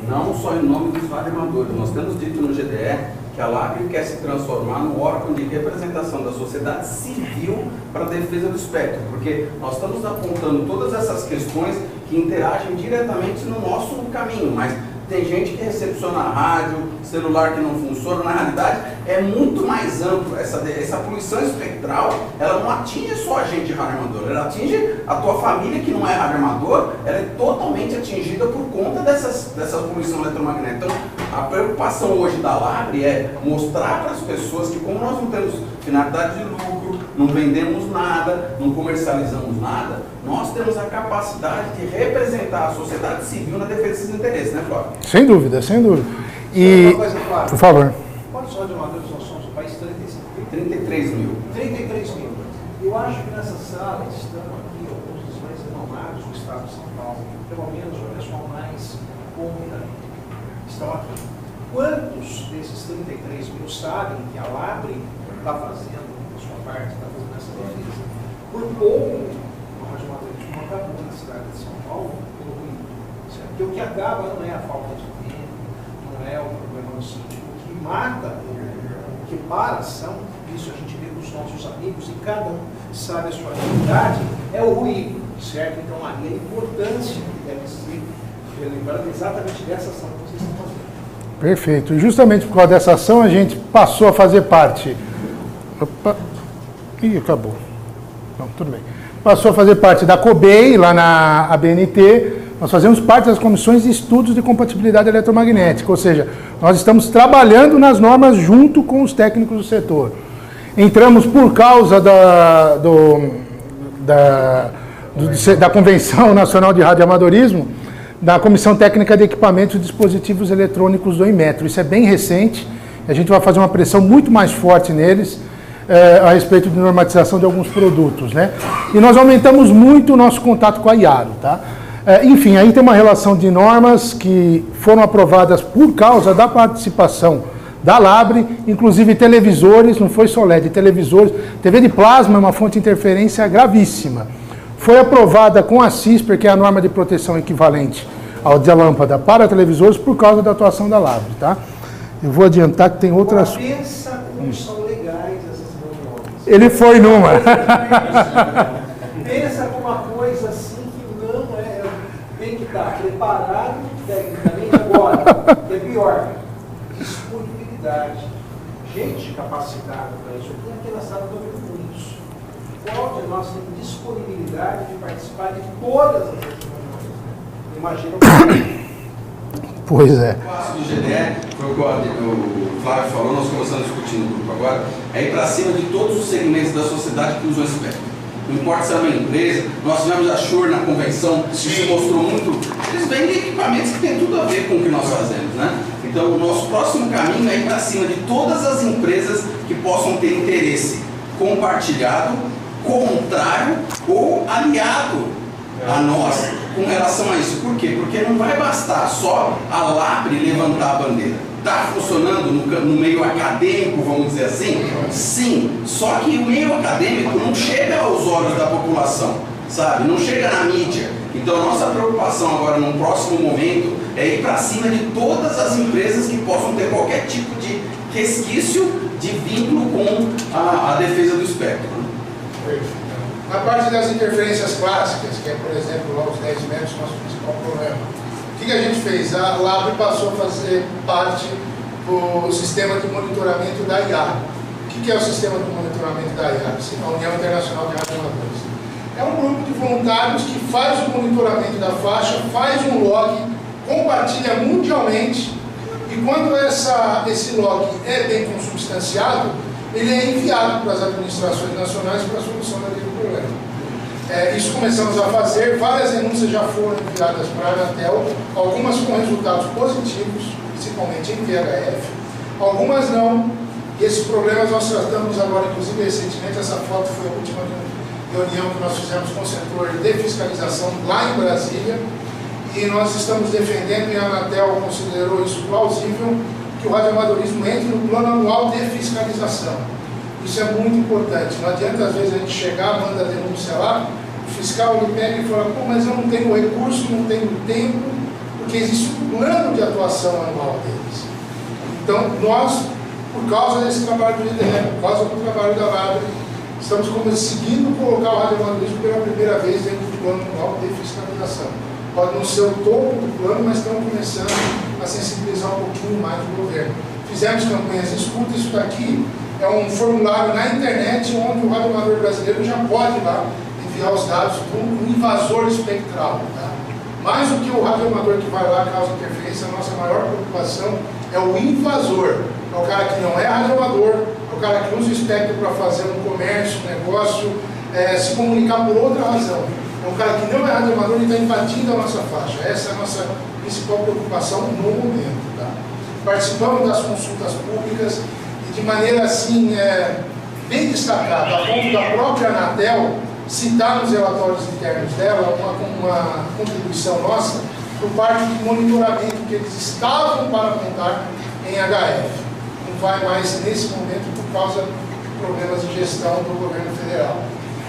Speaker 1: não só em nome dos radioamadores, nós temos dito no GDE que a Labre quer se transformar no órgão de representação da sociedade civil para a defesa do espectro, porque nós estamos apontando todas essas questões que interagem diretamente no nosso caminho, mas tem gente que recepciona a rádio, celular que não funciona. Na realidade, é muito mais amplo. Essa poluição espectral, ela não atinge só a gente radioamador, ela atinge a tua família que não é radioamador, ela é totalmente atingida por conta dessa poluição eletromagnética. Então, a preocupação hoje da Labre é mostrar para as pessoas que, como nós não temos finalidade de lucro, não vendemos nada, não comercializamos nada, nós temos a capacidade de representar a sociedade civil na defesa desses interesses, né, Flávio?
Speaker 2: Sem dúvida, sem dúvida. E,
Speaker 5: uma coisa, Flávio,
Speaker 2: por favor.
Speaker 5: quantos radioamadores nós somos no país?
Speaker 1: 33 mil.
Speaker 5: 33 mil. Eu acho que nessa sala estão aqui alguns dos mais renomados do estado de São Paulo, pelo menos o pessoal mais conta, estão aqui. Quantos desses 33 mil sabem que a Labre está fazendo a sua parte, está fazendo essa defesa? Por pouco, o radioamadorismo não acabou na cidade de São Paulo pelo ruído. Porque o que acaba não é a falta de tempo, não é o problema no sítio. O que mata, o que para a ação, isso a gente vê com os nossos amigos e cada um sabe a sua atividade, é o ruído, certo? Então ali a importância que deve ser lembrando exatamente dessa ação que vocês estão fazendo.
Speaker 2: Perfeito. E justamente por causa dessa ação a gente passou a fazer parte. Opa! Ih, acabou. Não, tudo bem. Passou a fazer parte da COBEI, lá na ABNT. Nós fazemos parte das comissões de estudos de compatibilidade eletromagnética, ou seja, nós estamos trabalhando nas normas junto com os técnicos do setor. Entramos por causa da Convenção Nacional de Radioamadorismo, da Comissão Técnica de Equipamentos e Dispositivos Eletrônicos do Inmetro. Isso é bem recente, a gente vai fazer uma pressão muito mais forte neles a respeito de normatização de alguns produtos, né? E nós aumentamos muito o nosso contato com a IARO, tá? Enfim, aí tem uma relação de normas que foram aprovadas por causa da participação da Labre, inclusive televisores, não foi só LED, televisores. TV de plasma é uma fonte de interferência gravíssima. Foi aprovada com a CISPER, que é a norma de proteção equivalente ao de lâmpada para televisores, por causa da atuação da Labre, tá? Eu vou adiantar que tem outras...
Speaker 5: Pensa como são legais essas reuniões.
Speaker 2: Ele foi numa.
Speaker 5: Pensa com uma coisa assim que não é... Tem que estar preparado tecnicamente agora. É pior. Disponibilidade. Gente capacitada para isso. Aqui naquela sala estou vendo com isso. Qual de nós tem disponibilidade de participar de todas as reuniões? Imagina o que...
Speaker 2: Pois é.
Speaker 1: O passo do GDE, foi o que o Flávio falou, nós começamos discutindo no grupo agora, é ir para cima de todos os segmentos da sociedade que usam espectro. Não importa se é uma empresa, nós tivemos a Shure na convenção, isso se mostrou muito. Eles vendem equipamentos que tem tudo a ver com o que nós fazemos, né? Então, o nosso próximo caminho é ir para cima de todas as empresas que possam ter interesse compartilhado, contrário ou aliado a nós com relação a isso. Por quê? Porque não vai bastar só a Labre levantar a bandeira. Está funcionando no meio acadêmico, vamos dizer assim? Sim, só que o meio acadêmico não chega aos olhos da população, sabe? Não chega na mídia. Então a nossa preocupação agora, num próximo momento, é ir para cima de todas as empresas que possam ter qualquer tipo de resquício de vínculo com a defesa do espectro.
Speaker 7: Na parte das interferências clássicas, que é, por exemplo, lá os 10 metros, nosso principal problema. O que a gente fez? A Labre passou a fazer parte do sistema de monitoramento da IAR. O que é o sistema de monitoramento da IAR? A União Internacional de Radioamadores. É um grupo de voluntários que faz o monitoramento da faixa, faz um log, compartilha mundialmente, e quando esse log é bem consubstanciado, ele é enviado para as administrações nacionais para a solução daquele problema. Isso começamos a fazer, várias denúncias já foram enviadas para a Anatel, algumas com resultados positivos, principalmente em VHF, algumas não, e esses problemas nós tratamos agora, inclusive recentemente, essa foto foi a última reunião que nós fizemos com o setor de fiscalização lá em Brasília, e nós estamos defendendo, e a Anatel considerou isso plausível, que o radioamadorismo entre no plano anual de fiscalização. Isso é muito importante. Não adianta, às vezes, a gente chegar, manda a denúncia lá, o fiscal ele pega e fala, pô, mas eu não tenho recurso, não tenho tempo, porque existe um plano de atuação anual deles. Então, nós, por causa desse trabalho do IDE, por causa do trabalho da Labre, estamos conseguindo colocar o radioamadorismo pela primeira vez dentro do plano anual de fiscalização. Pode não ser o topo do plano, mas estamos começando a sensibilizar um pouquinho mais o governo. Fizemos campanhas de escuta, isso daqui é um formulário na internet onde o radioamador brasileiro já pode lá enviar os dados para um invasor espectral. Tá? Mais do que o radioamador que vai lá causa interferência, a nossa maior preocupação é o invasor. É o cara que não é radioamador, é o cara que usa o espectro para fazer um comércio, um negócio, se comunicar por outra razão. É um cara que não é radioamador e está invadindo a nossa faixa. Essa é a nossa principal preocupação no momento. Tá? Participamos das consultas públicas e de maneira assim, bem destacada, a ponto da própria Anatel citar nos relatórios internos dela uma contribuição nossa por parte do monitoramento que eles estavam para montar em HF. Não vai mais nesse momento por causa de problemas de gestão do governo federal.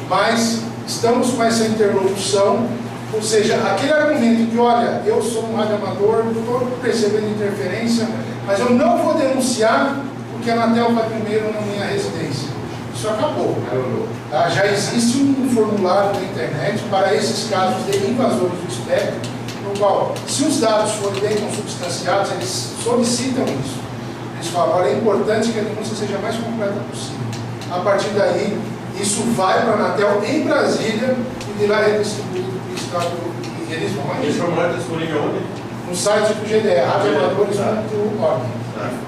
Speaker 7: Mas estamos com essa interlocução, ou seja, aquele argumento que, olha, eu sou um radioamador, estou percebendo interferência, mas eu não vou denunciar porque a Anatel vai primeiro na minha residência. Isso acabou. Tá? Já existe um formulário na internet para esses casos de invasores do espectro, no qual, se os dados forem bem consubstanciados, eles solicitam isso. Eles falam, olha, é importante que a denúncia seja a mais completa possível. A partir daí, isso vai para a Anatel em Brasília e de lá é distribuído para o Estado e eles vão.
Speaker 3: Esse formulário está disponível onde?
Speaker 7: No site do GDE, radioamadores.org.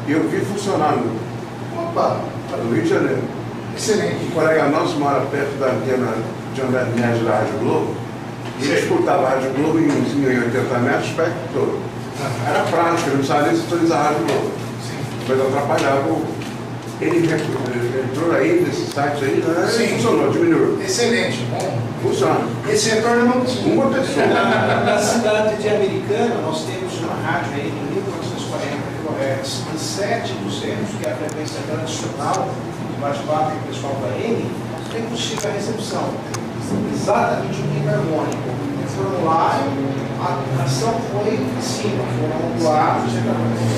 Speaker 8: Eu vi funcionando.
Speaker 7: Opa!
Speaker 8: No Rio de Janeiro.
Speaker 7: Excelente.
Speaker 8: Um colega nosso mora perto da antena de André Médio da Rádio Globo. E ele escutava a Rádio Globo em 80 metros, o espectro todo. Era prático, ele não precisava nem sintonizar a Rádio Globo. Mas atrapalhava o... Ele entrou aí nesse site aí, né?
Speaker 7: Sim.
Speaker 8: Funcionou, diminuiu.
Speaker 7: Excelente, bom.
Speaker 8: Funciona.
Speaker 7: Esse retorno não tinha.
Speaker 8: Uma pessoa.
Speaker 5: Na cidade de Americana, nós temos uma rádio aí de 1940 kHz de 7%, que é a frequência tradicional de bate-papo que o pessoal da M, é possível a recepção. Exatamente um harmônico. Foram lá, a ação foi em cima, foram doados.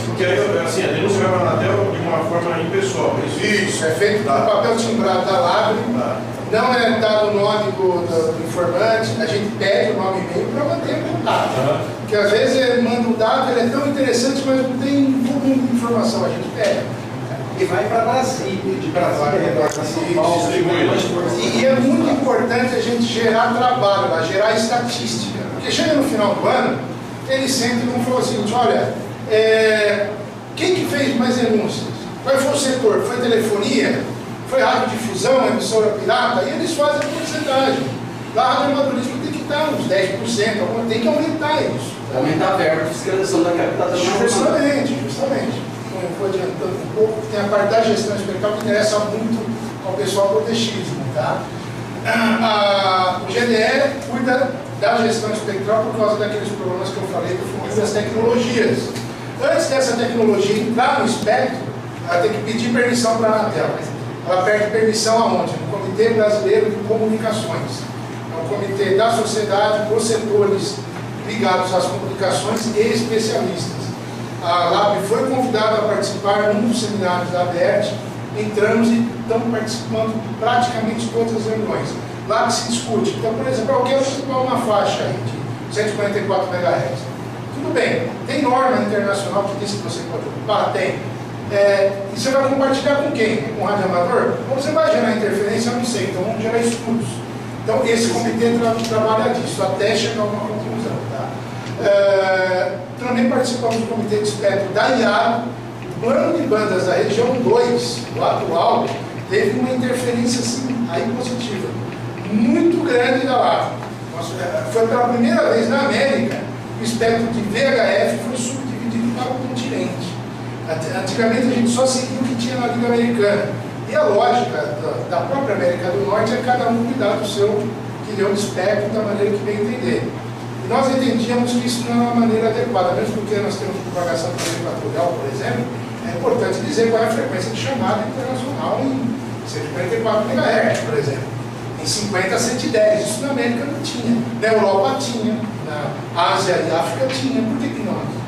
Speaker 3: Porque aí, assim, a denúncia vai para a Anatel de uma forma impessoal.
Speaker 7: Isso, é feito com papel timbrado da Labre, não é dado o nome do informante, a gente pede o nome e e-mail para manter o contato. Porque às vezes ele manda um dado, ele é tão interessante, mas não tem volume de informação, a gente pede.
Speaker 5: E vai para Brasília, de Brasília retorna para São Paulo.
Speaker 7: E é muito importante a gente gerar trabalho, gerar estatística. Porque chega no final do ano, eles sentem e vão falar assim, olha, quem que fez mais denúncias? Qual foi o setor? Foi telefonia? Foi radiodifusão, emissora pirata? E eles fazem a porcentagem. Lá a radioamadorismo tem que dar uns 10%, tem que aumentar isso.
Speaker 1: Aumentar a verba de fiscalização da captação.
Speaker 7: Justamente. Eu vou adiantando um pouco, tem a parte da gestão espectral que interessa muito ao pessoal do protegismo, tá? O GDE cuida da gestão espectral por causa daqueles problemas que eu falei do futuro das tecnologias. Antes dessa tecnologia entrar no espectro, ela tem que pedir permissão para a Anatel. Ela pede permissão aonde? No Comitê Brasileiro de Comunicações. É um comitê da sociedade, dos setores ligados às comunicações e especialistas. A LAB foi convidada a participar num dos seminários da ABERT, entramos e estamos participando de praticamente todas as reuniões. Lá que se discute. Então, por exemplo, eu quero ocupar uma faixa aí de 144 MHz. Tudo bem, tem norma internacional que diz que você pode ocupar? Tem. E você vai compartilhar com quem? Com o radioamador? Ou você vai gerar interferência? Eu não sei. Então, vamos gerar estudos. Então, esse comitê trabalha disso, até chegar a uma conclusão. Tá? Também participamos do comitê de espectro da IAR. O plano de bandas da região 2, o atual, teve uma interferência assim, aí positiva, muito grande da LAB. Foi pela primeira vez na América que o espectro de VHF foi subdividido para o continente. Antigamente a gente só seguia o que tinha na Liga Americana. E a lógica da própria América do Norte é cada um cuidar do seu quilhão de espectro da maneira que bem entender. E nós entendíamos que isso não é uma maneira adequada, mesmo porque nós temos propagação equatorial, por exemplo, é importante dizer qual é a frequência de chamada internacional em 144 MHz, por exemplo. Em 50 a 110, isso na América não tinha. Na Europa tinha, na Ásia e África tinha, por que não aqui?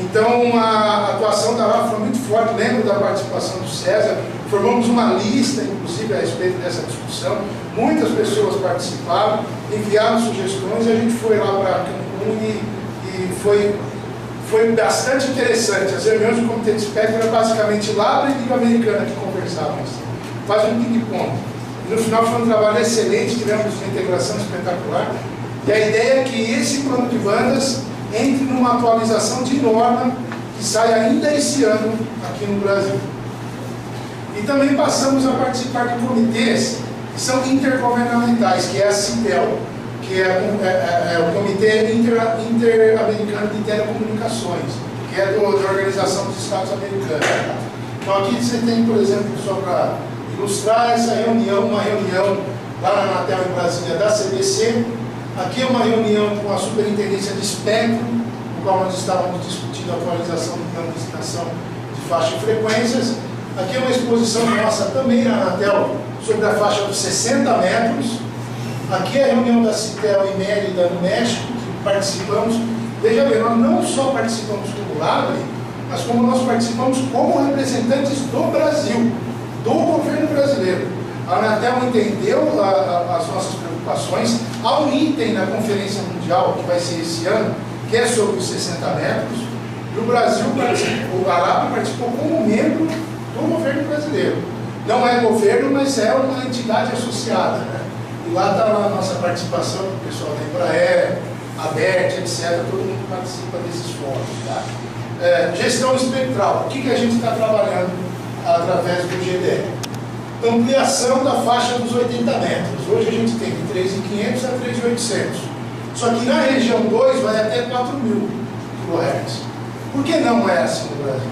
Speaker 7: Então a atuação da LAB foi muito forte, lembro da participação do César, formamos uma lista, inclusive, a respeito dessa discussão, muitas pessoas participaram, enviaram sugestões, e a gente foi lá para Cancún e foi bastante interessante. As reuniões do Comitê de Espectro eram basicamente lá e Liga Americana que conversavam, assim, quase um ping-pong. E no final foi um trabalho excelente, tivemos uma integração espetacular, e a ideia é que esse plano de bandas entre numa atualização de norma que sai ainda esse ano aqui no Brasil. E também passamos a participar de comitês que são intergovernamentais, que é a CITEL, que é o Comitê Interamericano de Telecomunicações, que é da Organização dos Estados Americanos. Então aqui você tem, por exemplo, só para ilustrar essa reunião, uma reunião lá na Anatel em Brasília da CDC. Aqui é uma reunião com a Superintendência de Espectro, no qual nós estávamos discutindo a atualização do plano de licitação de faixa e frequências. Aqui é uma exposição nossa também na Anatel sobre a faixa dos 60 metros. Aqui é a reunião da Citel e Mérida no México, que participamos. Veja bem, nós não só participamos como LABRE, mas como nós participamos como representantes do Brasil, do governo brasileiro. A Anatel entendeu as nossas preocupações. Há um item na Conferência Mundial, que vai ser esse ano, que é sobre os 60 metros, e o Brasil participou, a LABRE participou como membro do governo brasileiro. Não é governo, mas é uma entidade associada, né? E lá está a nossa participação, o pessoal da Embraer, a BERT, etc., todo mundo participa desses fóruns. Tá? Gestão espectral. O que a gente está trabalhando através do GDE? Ampliação da faixa dos 80 metros. Hoje a gente tem de 3.500 a 3.800. Só que na região 2 vai até 4.000 kHz. Por que não é assim no Brasil?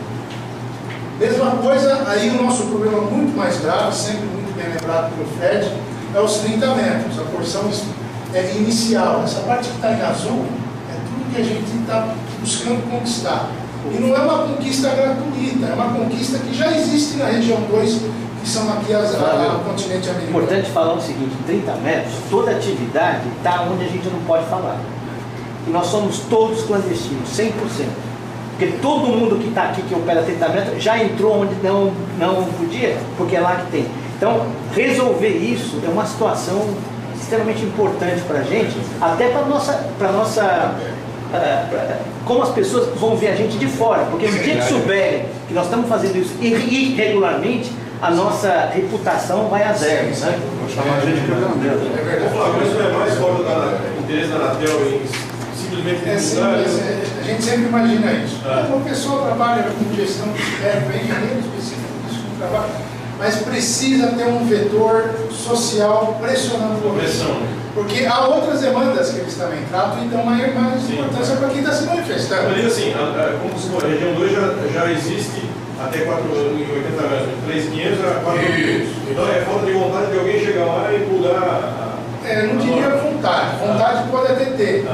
Speaker 7: Mesma coisa, aí o nosso problema muito mais grave, sempre muito bem lembrado pelo Fred, é os 30 metros, a porção inicial. Essa parte que está em azul é tudo que a gente está buscando conquistar. E não é uma conquista gratuita, é uma conquista que já existe na região 2, que são aqui o continente americano.
Speaker 5: É importante falar o seguinte, 30 metros, toda atividade está onde a gente não pode falar. E nós somos todos clandestinos, 100%. Porque todo mundo que está aqui, que opera 30 metros, já entrou onde não podia, porque é lá que tem. Então, resolver isso é uma situação extremamente importante para a gente, até para nossa como as pessoas vão ver a gente de fora, porque no dia que souberem que nós estamos fazendo isso irregularmente, a nossa reputação vai a zero. Né?
Speaker 3: Chamar a gente de é verdade. Flávio, isso é mais fora do interesse da Anatel em simplesmente
Speaker 7: a gente sempre imagina isso. Uma pessoa trabalha com gestão de espectro, é engenheiro específico disso no trabalho, mas precisa ter um vetor social pressionando o governo. Porque há outras demandas que eles também tratam e dão mais importância para quem está se manifestando.
Speaker 3: Mas assim, como se for, a região 2 já existe até 4.080 metros, 3.500 a 4.000. Então é falta de vontade de alguém chegar lá e mudar.
Speaker 7: Não diria vontade. Vontade pode até ter.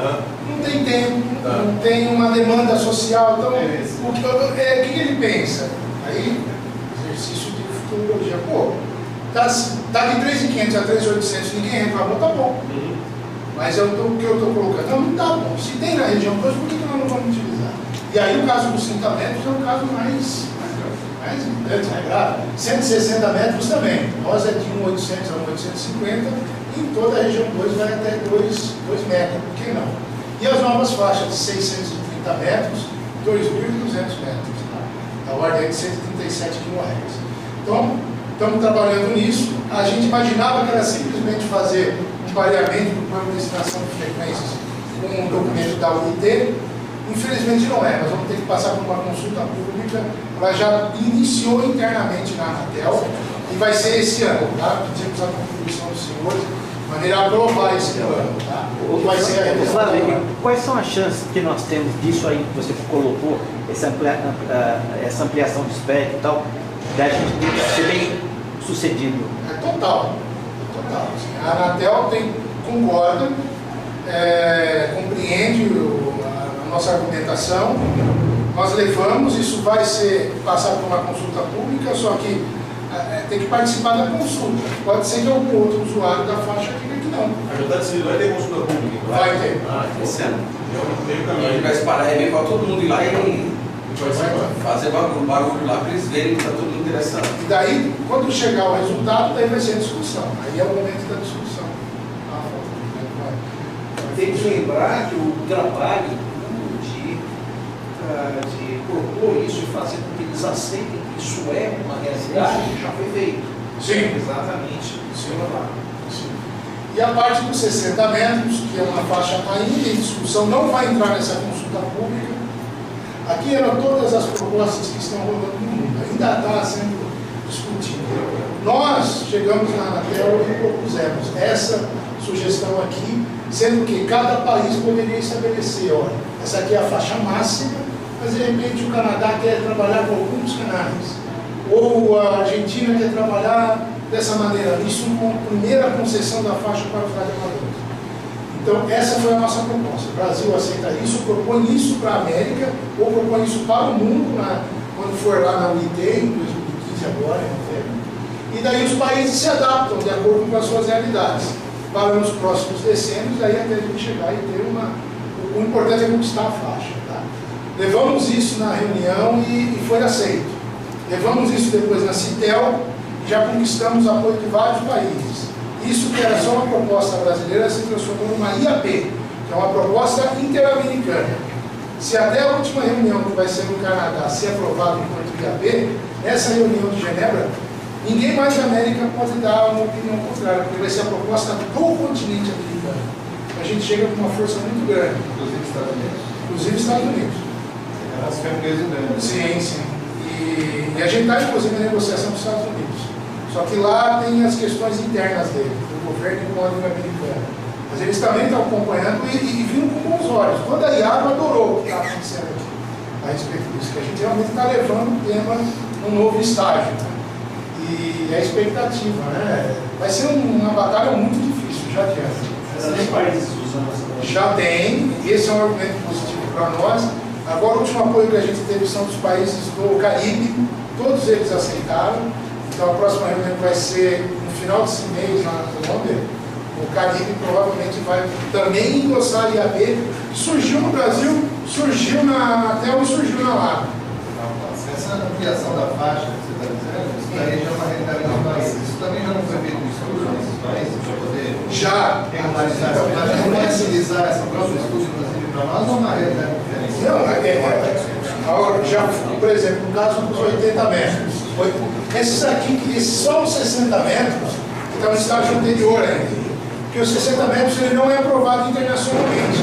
Speaker 7: Não tem tempo, não tem uma demanda social. Então, o que ele pensa? Aí, exercício de futurologia. Pô, tá de 3.500 a 3.800, ninguém reclamou, tá bom. Mas o que eu estou colocando, não tá bom. Se tem na região 2, por que nós não vamos utilizar? E aí o caso dos 30 metros é o caso mais grave. 160 metros também. Nós é de 1.800 a 1.850, e em toda a região 2 vai até 2 metros, por que não? E as novas faixas de 630 metros, 2.200 metros, tá? A ordem é de 137 kHz. Então, estamos trabalhando nisso. A gente imaginava que era simplesmente fazer um pareamento do plano de licitação de frequências com um documento da UIT. Infelizmente não é, nós vamos ter que passar por uma consulta pública. Ela já iniciou internamente na Anatel e vai ser esse ano, tá? Pedimos a contribuição dos senhores de maneira a aprovar esse plano, tá? Vai ser a realização.
Speaker 5: Quais são as chances que nós temos disso aí que você colocou, essa ampliação de espectro e tal, da gente ser bem sucedido?
Speaker 7: É total. Assim, a Anatel concorda, compreende a nossa argumentação, nós levamos, isso vai ser passado por uma consulta pública, só que tem que participar da consulta. Pode ser que algum outro usuário da faixa diga que não.
Speaker 3: A Junta de Civil vai ter consulta pública?
Speaker 7: Vai ter.
Speaker 1: Esse ano. A gente vai separar e para todo mundo ir lá e fazer barulho lá para eles verem que está todo mundo interessado.
Speaker 7: E daí, quando chegar o resultado, daí vai ser a discussão. Aí é o momento da discussão.
Speaker 9: Tem que lembrar que o trabalho de propor isso e fazer com que eles aceitem que isso é uma realidade já foi feito.
Speaker 7: Sim.
Speaker 9: Exatamente.
Speaker 7: Sim. E a parte dos 60 metros, que é uma faixa ainda em discussão, não vai entrar nessa consulta pública. Aqui eram todas as propostas que estão rolando no mundo, ainda está sendo discutido. Nós chegamos na Anatel e propusemos essa sugestão aqui, sendo que cada país poderia estabelecer, olha, essa aqui é a faixa máxima, mas de repente o Canadá quer trabalhar com alguns canais, ou a Argentina quer trabalhar dessa maneira, isso como primeira concessão da faixa para os radioamadores. Então, essa foi a nossa proposta. O Brasil aceita isso, propõe isso para a América, ou propõe isso para o mundo, quando for lá na UIT, em 2015 agora, em novembro. E daí os países se adaptam de acordo com as suas realidades. Para nos próximos decênios, daí até a gente chegar e ter o importante é conquistar a faixa. Tá? Levamos isso na reunião e foi aceito. Levamos isso depois na CITEL e já conquistamos apoio de vários países. Isso que era só uma proposta brasileira se transformou numa IAP, que é uma proposta interamericana. Se até a última reunião, que vai ser no Canadá, ser aprovado enquanto IAP, nessa reunião de Genebra, ninguém mais da América pode dar uma opinião contrária, porque vai ser a proposta do continente americano. A gente chega com uma força muito grande.
Speaker 4: Inclusive Estados Unidos.
Speaker 7: Inclusive Estados Unidos.
Speaker 4: Elas ficam presidentes.
Speaker 7: Sim, sim. E a gente está, inclusive, em negociação com os Estados Unidos. Só que lá tem as questões internas dele, do governo econômico americano. Mas eles também estão acompanhando e viram com bons olhos. Toda a IAGO adorou o que está acontecendo aqui a respeito disso, que a gente realmente está levando o tema num novo estágio. Né? E a expectativa, né? Vai ser uma batalha muito difícil, já adianta.
Speaker 5: Já tem países usando essa batalha?
Speaker 7: Já tem, e esse é um argumento positivo para nós. Agora, o último apoio que a gente teve são dos países do Caribe, todos eles aceitaram. Então, a próxima reunião vai ser no final desse mês lá na Colômbia. O Caribe provavelmente vai também endossar a IAB, que surgiu no Brasil, surgiu na TEL e surgiu na LAB.
Speaker 4: Essa ampliação da faixa que você está dizendo, isso daí já é uma realidade no país. Isso também já não foi feito um estudo nesses países para poder regularizar essa faixa, flexibilizar esse próprio estudo, inclusive para nós, ou uma realidade diferente?
Speaker 7: Não, já, por exemplo, no caso dos 80 metros, esses aqui, só os 60 metros, que estão no estágio anterior ainda. Porque os 60 metros ele não é aprovado internacionalmente.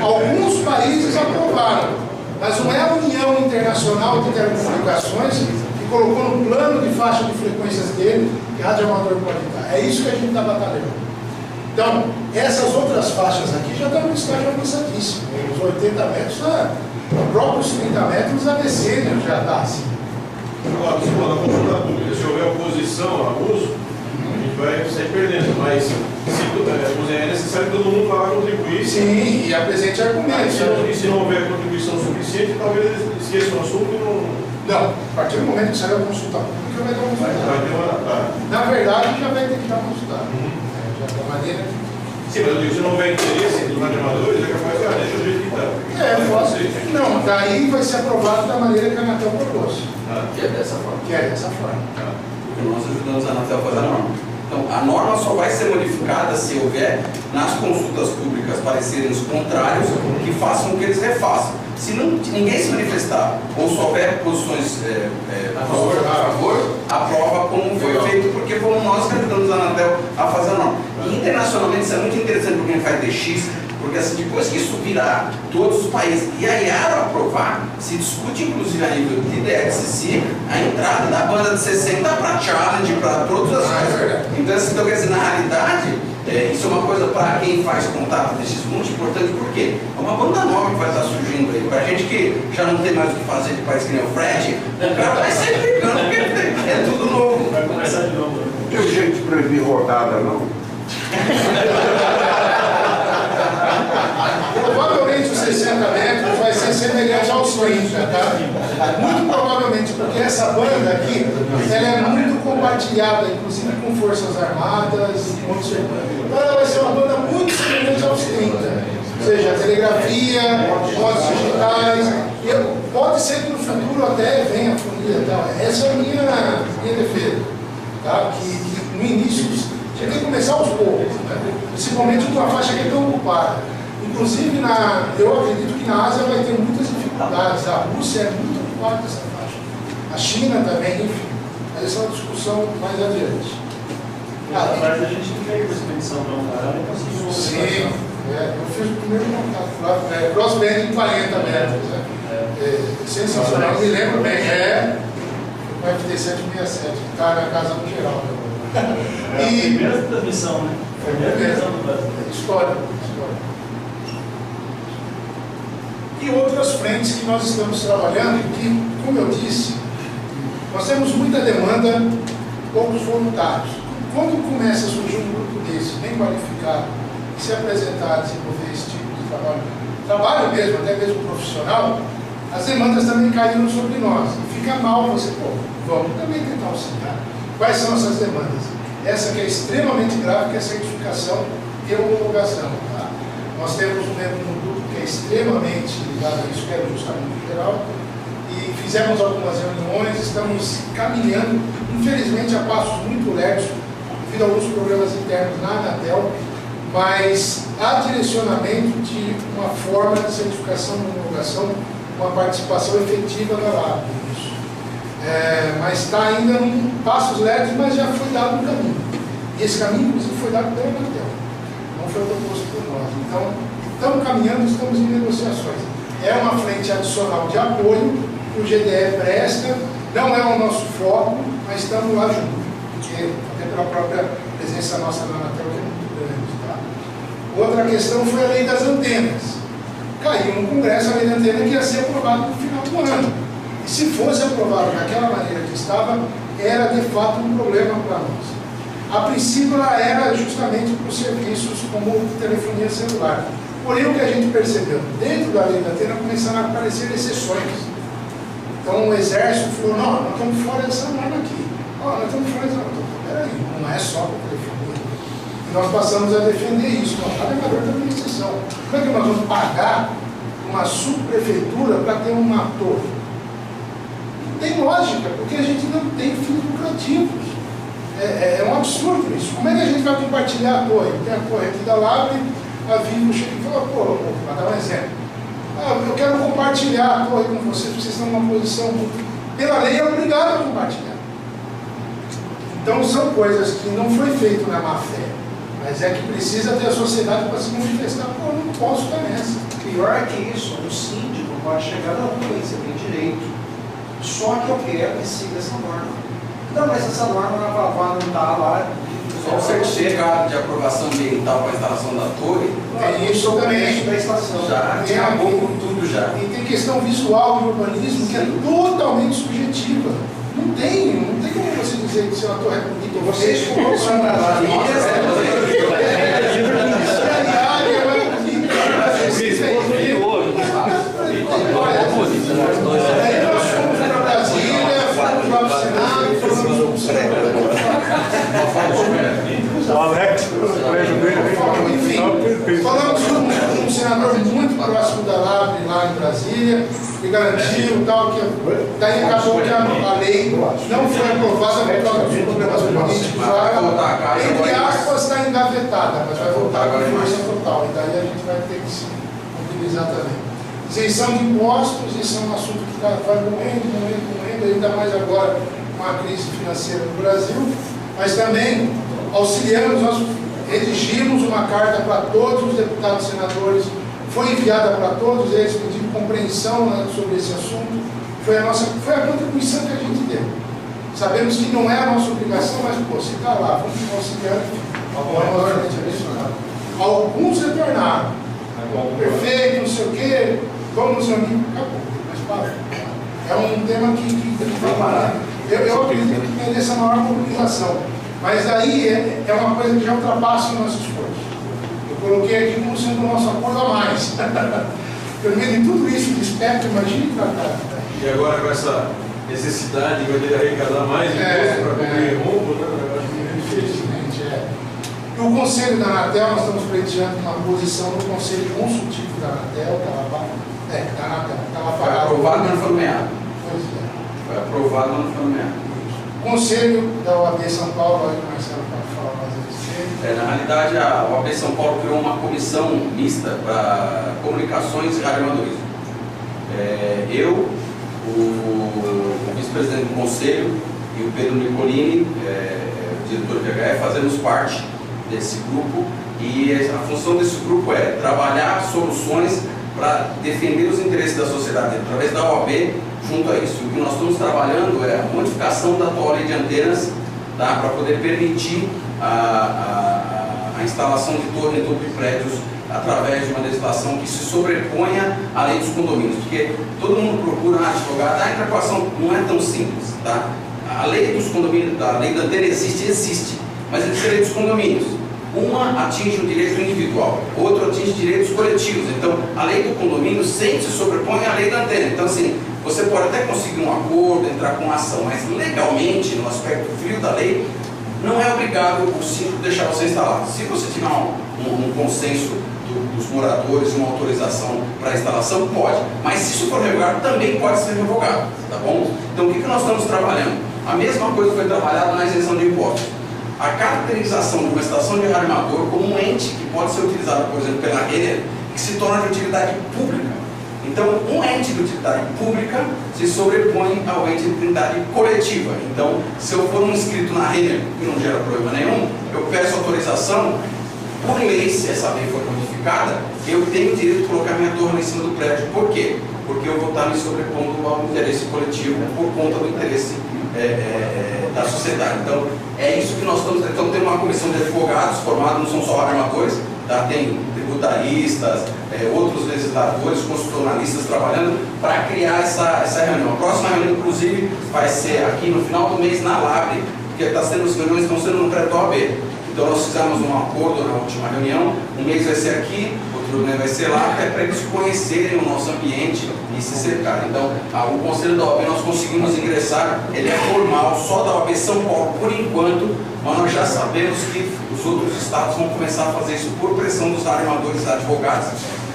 Speaker 7: Alguns países aprovaram, mas não é a União Internacional de Telecomunicações que colocou no plano de faixa de frequências dele que radioamador pode estar. É isso que a gente está batalhando. Então, essas outras faixas aqui já estão no estágio avançadíssimo. Os 80 metros, os próprios 30 metros, a decênio já está assim.
Speaker 3: Agora, na consulta pública, se houver oposição ao uso, a gente vai sair perdendo, mas é necessário que todo mundo vá contribuir.
Speaker 7: Sim, e apresente argumentos.
Speaker 3: E se não houver contribuição suficiente, talvez eles esqueçam o assunto e não...
Speaker 7: Não, a partir do momento que sair a consulta pública, vai ter uma consulta.
Speaker 3: Vai ter uma...
Speaker 7: Na verdade, já vai ter que dar uma consulta. Já da maneira que...
Speaker 3: Sim, mas eu digo, se não houver interesse dos radioamadores, é capaz de deixa o jeito que está.
Speaker 7: Eu posso. Não, daí vai ser aprovado da maneira que a Anatel propôs.
Speaker 1: Que é dessa forma.
Speaker 7: Que é dessa forma.
Speaker 1: Porque nós ajudamos a Anatel a fazer a norma. Então, a norma só vai ser modificada se houver, nas consultas públicas, pareceres contrários que façam o que eles refaçam. Se não, ninguém se manifestar ou só houver posições a favor, aprova como foi feito, porque fomos nós que ajudamos a Anatel a fazer a norma. E internacionalmente isso é muito interessante porque a gente faz DX, porque assim, depois que isso virar todos os países e a IARO aprovar, se discute inclusive a nível de DXC a entrada da banda de 60 para Challenge, para todas as coisas. Então, quer dizer, na realidade, isso é uma coisa para quem faz contato desses muito importante, porque é uma banda nova que vai estar surgindo aí. Para gente que já não tem mais o que fazer de país que nem o Fred, o cara vai sair brigando, porque é tudo novo.
Speaker 5: Vai começar de novo.
Speaker 8: Não tem jeito de proibir rodada, não?
Speaker 7: Provavelmente os 60 metros vai ser semelhante aos 30, tá? Muito provavelmente, porque essa banda aqui, ela é muito compartilhada, inclusive com forças armadas, então ela vai ser uma banda muito semelhante aos 30. Ou seja, telegrafia, modos digitais, e pode ser que no futuro até venha a fundir e tal. Essa é a minha defesa, tá? Que no início a gente tem que começar aos poucos, né? Principalmente com a faixa que é tão ocupada. Inclusive, eu acredito que na Ásia vai ter muitas dificuldades. A Rússia é muito ocupada dessa faixa. A China também, enfim. Mas essa é uma discussão mais adiante.
Speaker 5: Mas a gente veio com essa expedição para Ankara e conseguimos...
Speaker 7: Sim, eu fiz o primeiro contato lá, crossband em 40 metros. Sensacional, me lembro bem. O FT767, que está na casa do Geraldo.
Speaker 5: É a primeira transmissão, né?
Speaker 7: Foi a primeira transmissão do Brasil. História. E outras frentes que nós estamos trabalhando, que, como eu disse, nós temos muita demanda poucos voluntários. Quando começa a surgir um grupo desse, bem qualificado, se apresentar, desenvolver esse tipo de trabalho mesmo, até mesmo profissional, as demandas também caíram sobre nós. E fica mal você, pô, vamos também tentar auxiliar. Quais são essas demandas? Essa que é extremamente grave, que é a certificação e homologação. Tá? Nós temos um membro no grupo que é extremamente ligado a isso, que é o Ajustamento Geral, e fizemos algumas reuniões, estamos caminhando, infelizmente a passos muito lentos, devido a alguns problemas internos na Anatel, mas há direcionamento de uma forma de certificação e homologação, uma participação efetiva da LAB nisso. Mas está ainda em passos leves, mas já foi dado um caminho. E esse caminho, inclusive, foi dado pela Anatel, não foi proposto por nós. Então, estamos caminhando, estamos em negociações. É uma frente adicional de apoio que o GDE presta, não é o nosso foco, mas estamos lá junto, porque até pela própria presença nossa na Anatel, que é muito grande. Tá? Outra questão foi a lei das antenas. Caiu no Congresso a lei da antena que ia ser aprovada no final do ano. E se fosse aprovada daquela maneira que estava, era de fato um problema para nós. A princípio ela era justamente para os serviços como telefonia celular. Porém o que a gente percebeu, dentro da lei da antena começaram a aparecer exceções. Então o Exército falou, não, nós estamos fora dessa norma aqui. Nós estamos fora dessa norma. Peraí, não é só para telefonia. E nós passamos a defender isso. Não, cada jogador tem uma exceção. Como é que nós vamos pagar uma subprefeitura para ter uma torre? Não tem lógica, porque a gente não tem fins lucrativos. É um absurdo isso. Como é que a gente vai compartilhar a torre? Tem a torre aqui da Labre, a Vivo chega e fala, pô, para dar um exemplo. Eu quero compartilhar a torre com vocês, vocês estão numa posição, pela lei é obrigado a compartilhar. Então são coisas que não foi feito na má fé, mas é que precisa ter a sociedade para se manifestar, pô, eu não posso estar nessa.
Speaker 9: Pior que isso, um síndico pode chegar na rua, você tem direito. Só que eu quero que siga essa norma. Não, mas essa norma na Vavá não está lá.
Speaker 1: Só o certificado de aprovação ambiental para a instalação da torre.
Speaker 7: Tem isso também.
Speaker 9: Da estação.
Speaker 1: Já acabou com tudo já.
Speaker 7: E tem questão visual e urbanismo que é totalmente subjetiva. Não tem como você dizer que se uma torre é bonita ou
Speaker 9: Vocês colocam na lá.
Speaker 7: Aí nós fomos para Brasília, fomos lá no Senado, fomos
Speaker 10: O Alex, o prédio dele,
Speaker 7: enfim, falamos com um senador muito próximo da Labre lá em Brasília, que garantiu tal, que daí acabou que a lei não foi aprovada por causa dos problemas políticos lá, entre aspas está engavetada, mas vai voltar com força total, e daí a gente vai ter que se mobilizar também. Isenção de impostos, isso é um assunto que vai morrendo, ainda mais agora com a crise financeira no Brasil, mas também auxiliamos, nós redigimos uma carta para todos os deputados e senadores, foi enviada para todos eles pedindo compreensão sobre esse assunto, foi a contribuição que a gente deu. Sabemos que não é a nossa obrigação, mas pô, se está lá, vamos auxiliar, alguns retornaram, perfeito, não sei o quê, vamos nos reunir, acabou, mas para. É um tema que vai parar. Eu acredito que tem essa maior mobilização. Mas aí é uma coisa que já ultrapassa o nosso esforço. Eu coloquei aqui como sendo o nosso apoio a mais. Pelo meio de tudo isso de espectro, imagine para cá.
Speaker 3: E agora com essa necessidade de poder arrecadar mais imposto para cobrir rombo, né?
Speaker 7: Infelizmente, E o Conselho da Anatel, nós estamos pleiteando uma posição no Conselho Consultivo da Anatel,
Speaker 1: Foi aprovado, mas não foi nomeado.
Speaker 7: Pois é.
Speaker 1: Foi aprovado, mas não foi nomeado.
Speaker 7: Conselho da OAB São Paulo, aí o Marcelo pode falar mais a respeito.
Speaker 1: Na realidade, a OAB São Paulo criou uma comissão mista para comunicações e radioamadorismo. Eu, o vice-presidente do conselho e o Pedro Nicolini, diretor do VHF, fazemos parte desse grupo e a função desse grupo é trabalhar soluções para defender os interesses da sociedade através da OAB junto a isso. O que nós estamos trabalhando é a modificação da atual lei de antenas, tá, para poder permitir a instalação de torre em topo de prédios através de uma legislação que se sobreponha à lei dos condomínios, porque todo mundo procura advogado, a interpretação não é tão simples, tá? a lei dos condomínios, a lei da Antena existe, mas existe a lei dos condomínios. Uma atinge o direito individual, outra atinge direitos coletivos. Então, a lei do condomínio sempre se sobrepõe à lei da Antena. Então, assim, você pode até conseguir um acordo, entrar com uma ação, mas legalmente, no aspecto frio da lei, não é obrigado o síndico deixar você instalar. Se você tiver um consenso dos moradores, uma autorização para instalação, pode. Mas se isso for revogado, também pode ser revogado, tá bom? Então, o que nós estamos trabalhando? A mesma coisa foi trabalhada na isenção de impostos. A caracterização de uma estação de rádio amador como um ente que pode ser utilizado, por exemplo, pela Renner, que se torna de utilidade pública. Então, um ente de utilidade pública se sobrepõe ao ente de utilidade coletiva. Então, se eu for um inscrito na Renner, que não gera problema nenhum, eu peço autorização, por lei, se essa lei for modificada, eu tenho o direito de colocar minha torre em cima do prédio. Por quê? Porque eu vou estar me sobrepondo ao interesse coletivo por conta do interesse da sociedade. Então, é isso que nós estamos tentando. Tem uma comissão de advogados formada, não são só armadores, tá? Tem tributaristas, outros legisladores, constitucionalistas trabalhando para criar essa reunião. A próxima reunião, inclusive, vai ser aqui no final do mês na Labre, porque as reuniões estão sendo no prédio do OAB. Então, nós fizemos um acordo na última reunião, um mês vai ser aqui, outro mês vai ser lá, até para eles conhecerem o nosso ambiente e se cercarem. Então, o Conselho da OAB nós conseguimos ingressar, ele é formal, só da OAB São Paulo por enquanto, mas nós já sabemos que os outros estados vão começar a fazer isso por pressão dos armadores advogados,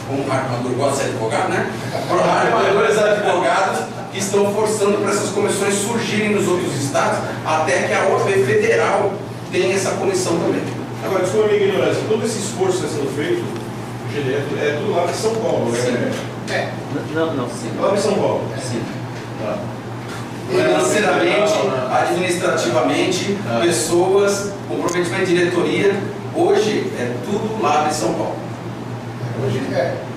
Speaker 1: como o armador gosta de ser advogado, né? Armadores advogados que estão forçando para essas comissões surgirem nos outros estados, até que a OAB federal tem essa comissão também.
Speaker 3: Agora, desculpa a minha ignorância, todo esse esforço que está sendo feito, o GDF, é tudo lá de São Paulo, né?
Speaker 5: Não, sim.
Speaker 3: Lá de São Paulo?
Speaker 5: Sim.
Speaker 3: Tá.
Speaker 1: Financeiramente, administrativamente, pessoas, comprometimento de diretoria, hoje é tudo lá de São Paulo.
Speaker 7: Hoje,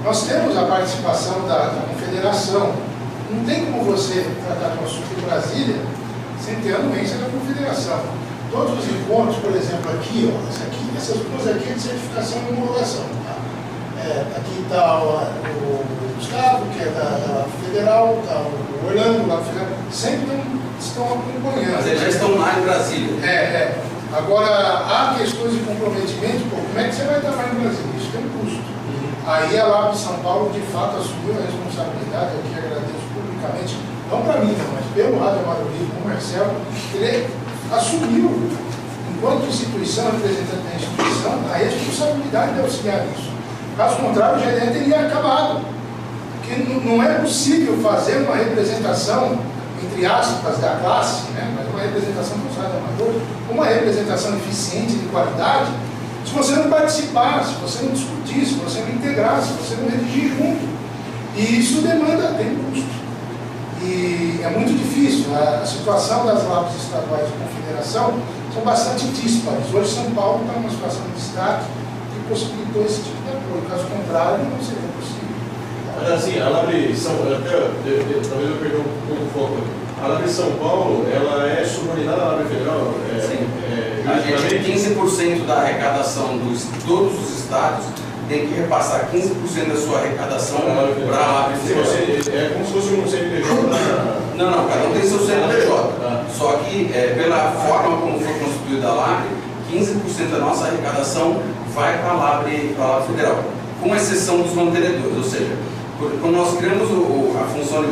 Speaker 7: nós temos a participação da Confederação. Não tem como você tratar de um assunto em Brasília sem ter a anuência da Confederação. Todos os encontros, por exemplo, aqui, essas duas aqui é de certificação e homologação. Tá? Aqui está o Gustavo, que é da Federal, está o Orlando, lá do Federal, sempre estão acompanhando.
Speaker 1: Mas eles já estão lá em Brasília.
Speaker 7: Agora, há questões de comprometimento, como é que você vai trabalhar em Brasília? Isso tem um custo. Aí a LAB de São Paulo, de fato, assumiu a responsabilidade, eu que agradeço publicamente, não para mim, mas pelo Rádio Amadorismo, com o Marcelo, ele assumiu, enquanto instituição, representante da instituição, a responsabilidade de auxiliar isso. Caso contrário, o GDE teria acabado. Porque não é possível fazer uma representação, entre aspas, da classe, né? Mas uma representação do Estado amador, uma representação eficiente de qualidade, se você não participar, se você não discutir, se você não integrar, se você não redigir junto. E isso tem custo. E é muito difícil. A situação das LABs estaduais de confederação são bastante díspares. Hoje São Paulo está numa situação de destaque que possibilitou esse tipo de apoio. Caso contrário, não seria possível.
Speaker 3: Mas assim, a LAB São Paulo, talvez eu perdi um pouco o foco aqui. A LAB São Paulo, ela é subordinada à LAB Federal?
Speaker 1: Sim. A gente, 15% da arrecadação de todos os estados tem que repassar 15% da sua arrecadação para a LAB Federal.
Speaker 3: É como se fosse um CNPJ?
Speaker 1: Não, cada um tem seu CNPJ. Só que, pela forma como foi constituída a LAB, 15% da nossa arrecadação vai para a LAB Federal, com exceção dos mantenedores. Ou seja, quando nós criamos a função de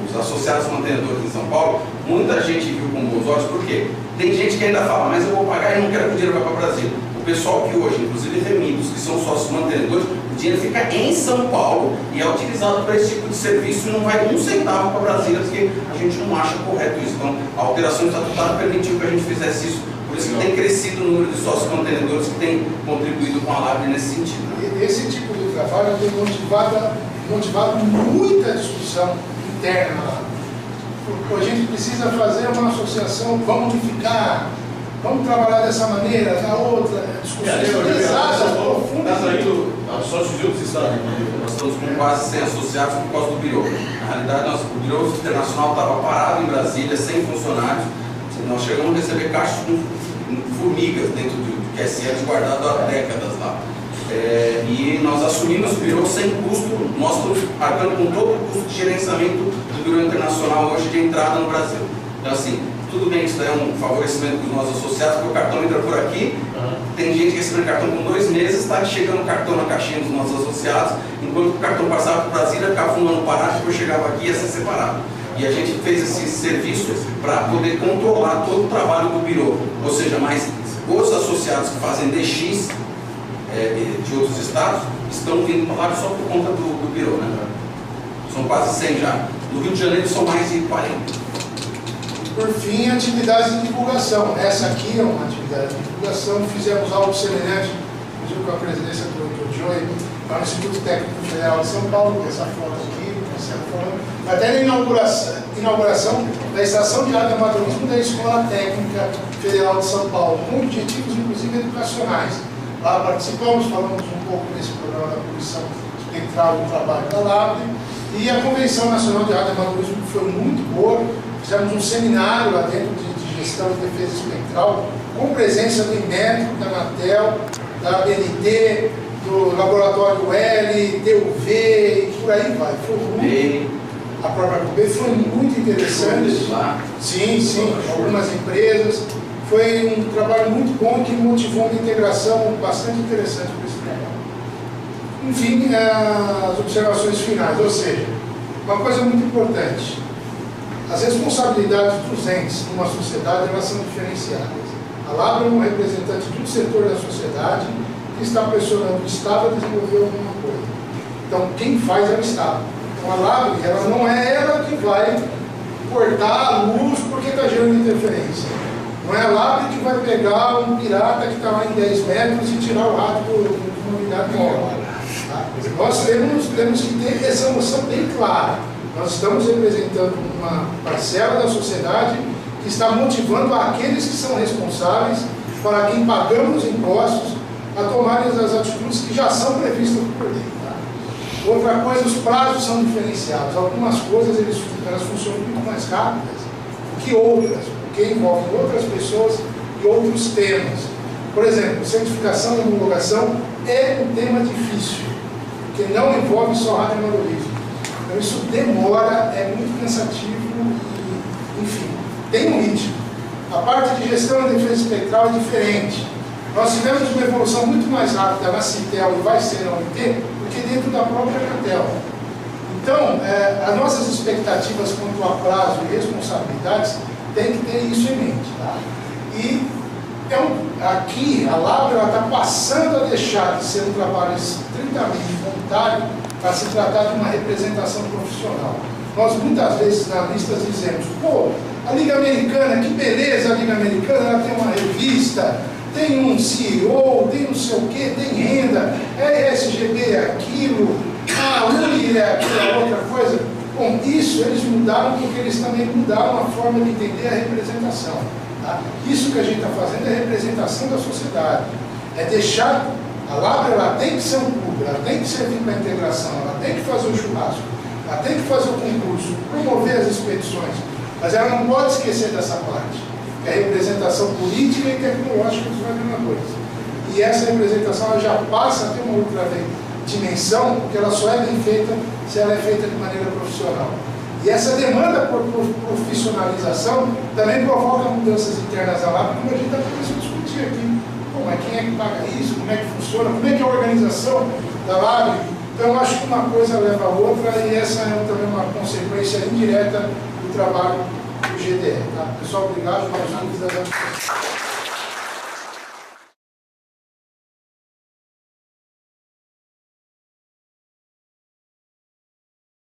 Speaker 1: os associados mantenedores em São Paulo, muita gente viu com bons olhos. Por quê? Tem gente que ainda fala, mas eu vou pagar e não quero que o dinheiro vá para o Brasil. O pessoal que hoje, inclusive remidos, que são sócios mantenedores, o dinheiro fica em São Paulo e é utilizado para esse tipo de serviço e não vai um centavo para Brasília, porque a gente não acha correto isso. Então, a alteração estatutária permitiu que a gente fizesse isso. Por isso que tem crescido o número de sócios mantenedores que têm contribuído com a LAB nesse sentido.
Speaker 7: Esse tipo de trabalho tem motivado muita discussão interna lá. A gente precisa fazer uma associação, vamos unificar, vamos trabalhar dessa maneira, da outra, discussões pesadas, profundas.
Speaker 3: Está saindo sócios de outros estados?
Speaker 1: Nós estamos com quase 100 associados por causa do Birô. Na realidade, o Birô Internacional estava parado em Brasília, sem funcionários. Nós chegamos a receber caixas com formigas dentro do QSL guardado há décadas lá. E nós assumimos o Birô sem custo, nós estamos pagando com todo o custo de gerenciamento do Birô Internacional hoje de entrada no Brasil. Então, assim, tudo bem que isso daí é um favorecimento para os nossos associados, porque o cartão entra por aqui, tem gente que recebe cartão com 2 meses, está chegando o cartão na caixinha dos nossos associados, enquanto o cartão passava para Brasília, ficava fumando parado, depois chegava aqui e ia ser separado. E a gente fez esse serviço para poder controlar todo o trabalho do Birô. Ou seja, mas os associados que fazem DX de outros estados estão vindo para lá só por conta do Birô, né? São quase 100 já. No Rio de Janeiro são mais de 40.
Speaker 7: Por fim, atividades de divulgação. Essa aqui é uma atividade de divulgação. Fizemos algo semelhante, inclusive com a presidência do Dr. Joey, lá no Instituto Técnico Federal de São Paulo, com essa foto aqui, até na inauguração da Estação de Radioamadorismo da Escola Técnica Federal de São Paulo, com objetivos, inclusive, educacionais. Lá participamos, falamos um pouco desse programa da Comissão Espectral do Trabalho da LAB, e a Convenção Nacional de Radioamadorismo foi muito boa. Fizemos um seminário lá dentro de gestão de defesa espectral, com presença do Inmetro, da Anatel, da BNT, do Laboratório L, DUV e por aí vai. Foi muito, a própria CUB foi muito interessante. Sim, algumas empresas. Foi um trabalho muito bom que motivou uma integração bastante interessante para esse trabalho. Enfim, as observações finais, ou seja, uma coisa muito importante. As responsabilidades dos entes numa sociedade, elas são diferenciadas. A LAB é um representante de um setor da sociedade que está pressionando o Estado a desenvolver alguma coisa. Então, quem faz é o Estado. Então, a LAB, ela não é ela que vai cortar a luz porque está gerando interferência. Não é a LAB que vai pegar um pirata que está lá em 10 metros e tirar o rádio de uma unidade móvel. Tá? Nós temos que ter essa noção bem clara. Nós estamos representando uma parcela da sociedade que está motivando aqueles que são responsáveis, para quem pagamos impostos, a tomarem as atitudes que já são previstas por lei. Tá? Outra coisa, os prazos são diferenciados. Algumas coisas elas funcionam muito mais rápidas que outras, porque envolvem outras pessoas e outros temas. Por exemplo, certificação e homologação é um tema difícil, porque não envolve só radioamadorismo. Então isso demora, é muito cansativo, e, enfim, tem um ritmo. A parte de gestão e defesa espectral é diferente. Nós tivemos uma evolução muito mais rápida na Citel e vai ser na OIT do que dentro da própria Anatel. Então, as nossas expectativas quanto a prazo e responsabilidades tem que ter isso em mente. Tá? E aqui a LAB está passando a deixar de ser um trabalho estritamente voluntário para se tratar de uma representação profissional. Nós muitas vezes na lista dizemos, pô, a Liga Americana, que beleza a Liga Americana, ela tem uma revista, tem um CEO, tem não sei o quê, tem renda, SGB é aquilo, a UNI é aquela outra coisa. Bom, isso eles mudaram porque eles também mudaram a forma de entender a representação. Tá? Isso que a gente está fazendo é a representação da sociedade. É deixar, a LAB ela tem que ser um clube, ela tem que servir para a integração, ela tem que fazer o churrasco, ela tem que fazer o concurso, promover as expedições, mas ela não pode esquecer dessa parte, que é a representação política e tecnológica dos radioamadores. E essa representação ela já passa a ter uma outra dimensão, porque ela só é bem feita se ela é feita de maneira profissional. E essa demanda por profissionalização também provoca mudanças internas da LAB, como a gente está começando a discutir aqui. Bom, mas quem é que paga isso? Como é que funciona? Como é que é a organização da LAB? Então, eu acho que uma coisa leva a outra e essa é também uma consequência indireta do trabalho do GDE. Tá? Pessoal, obrigado. Mais dúvidas.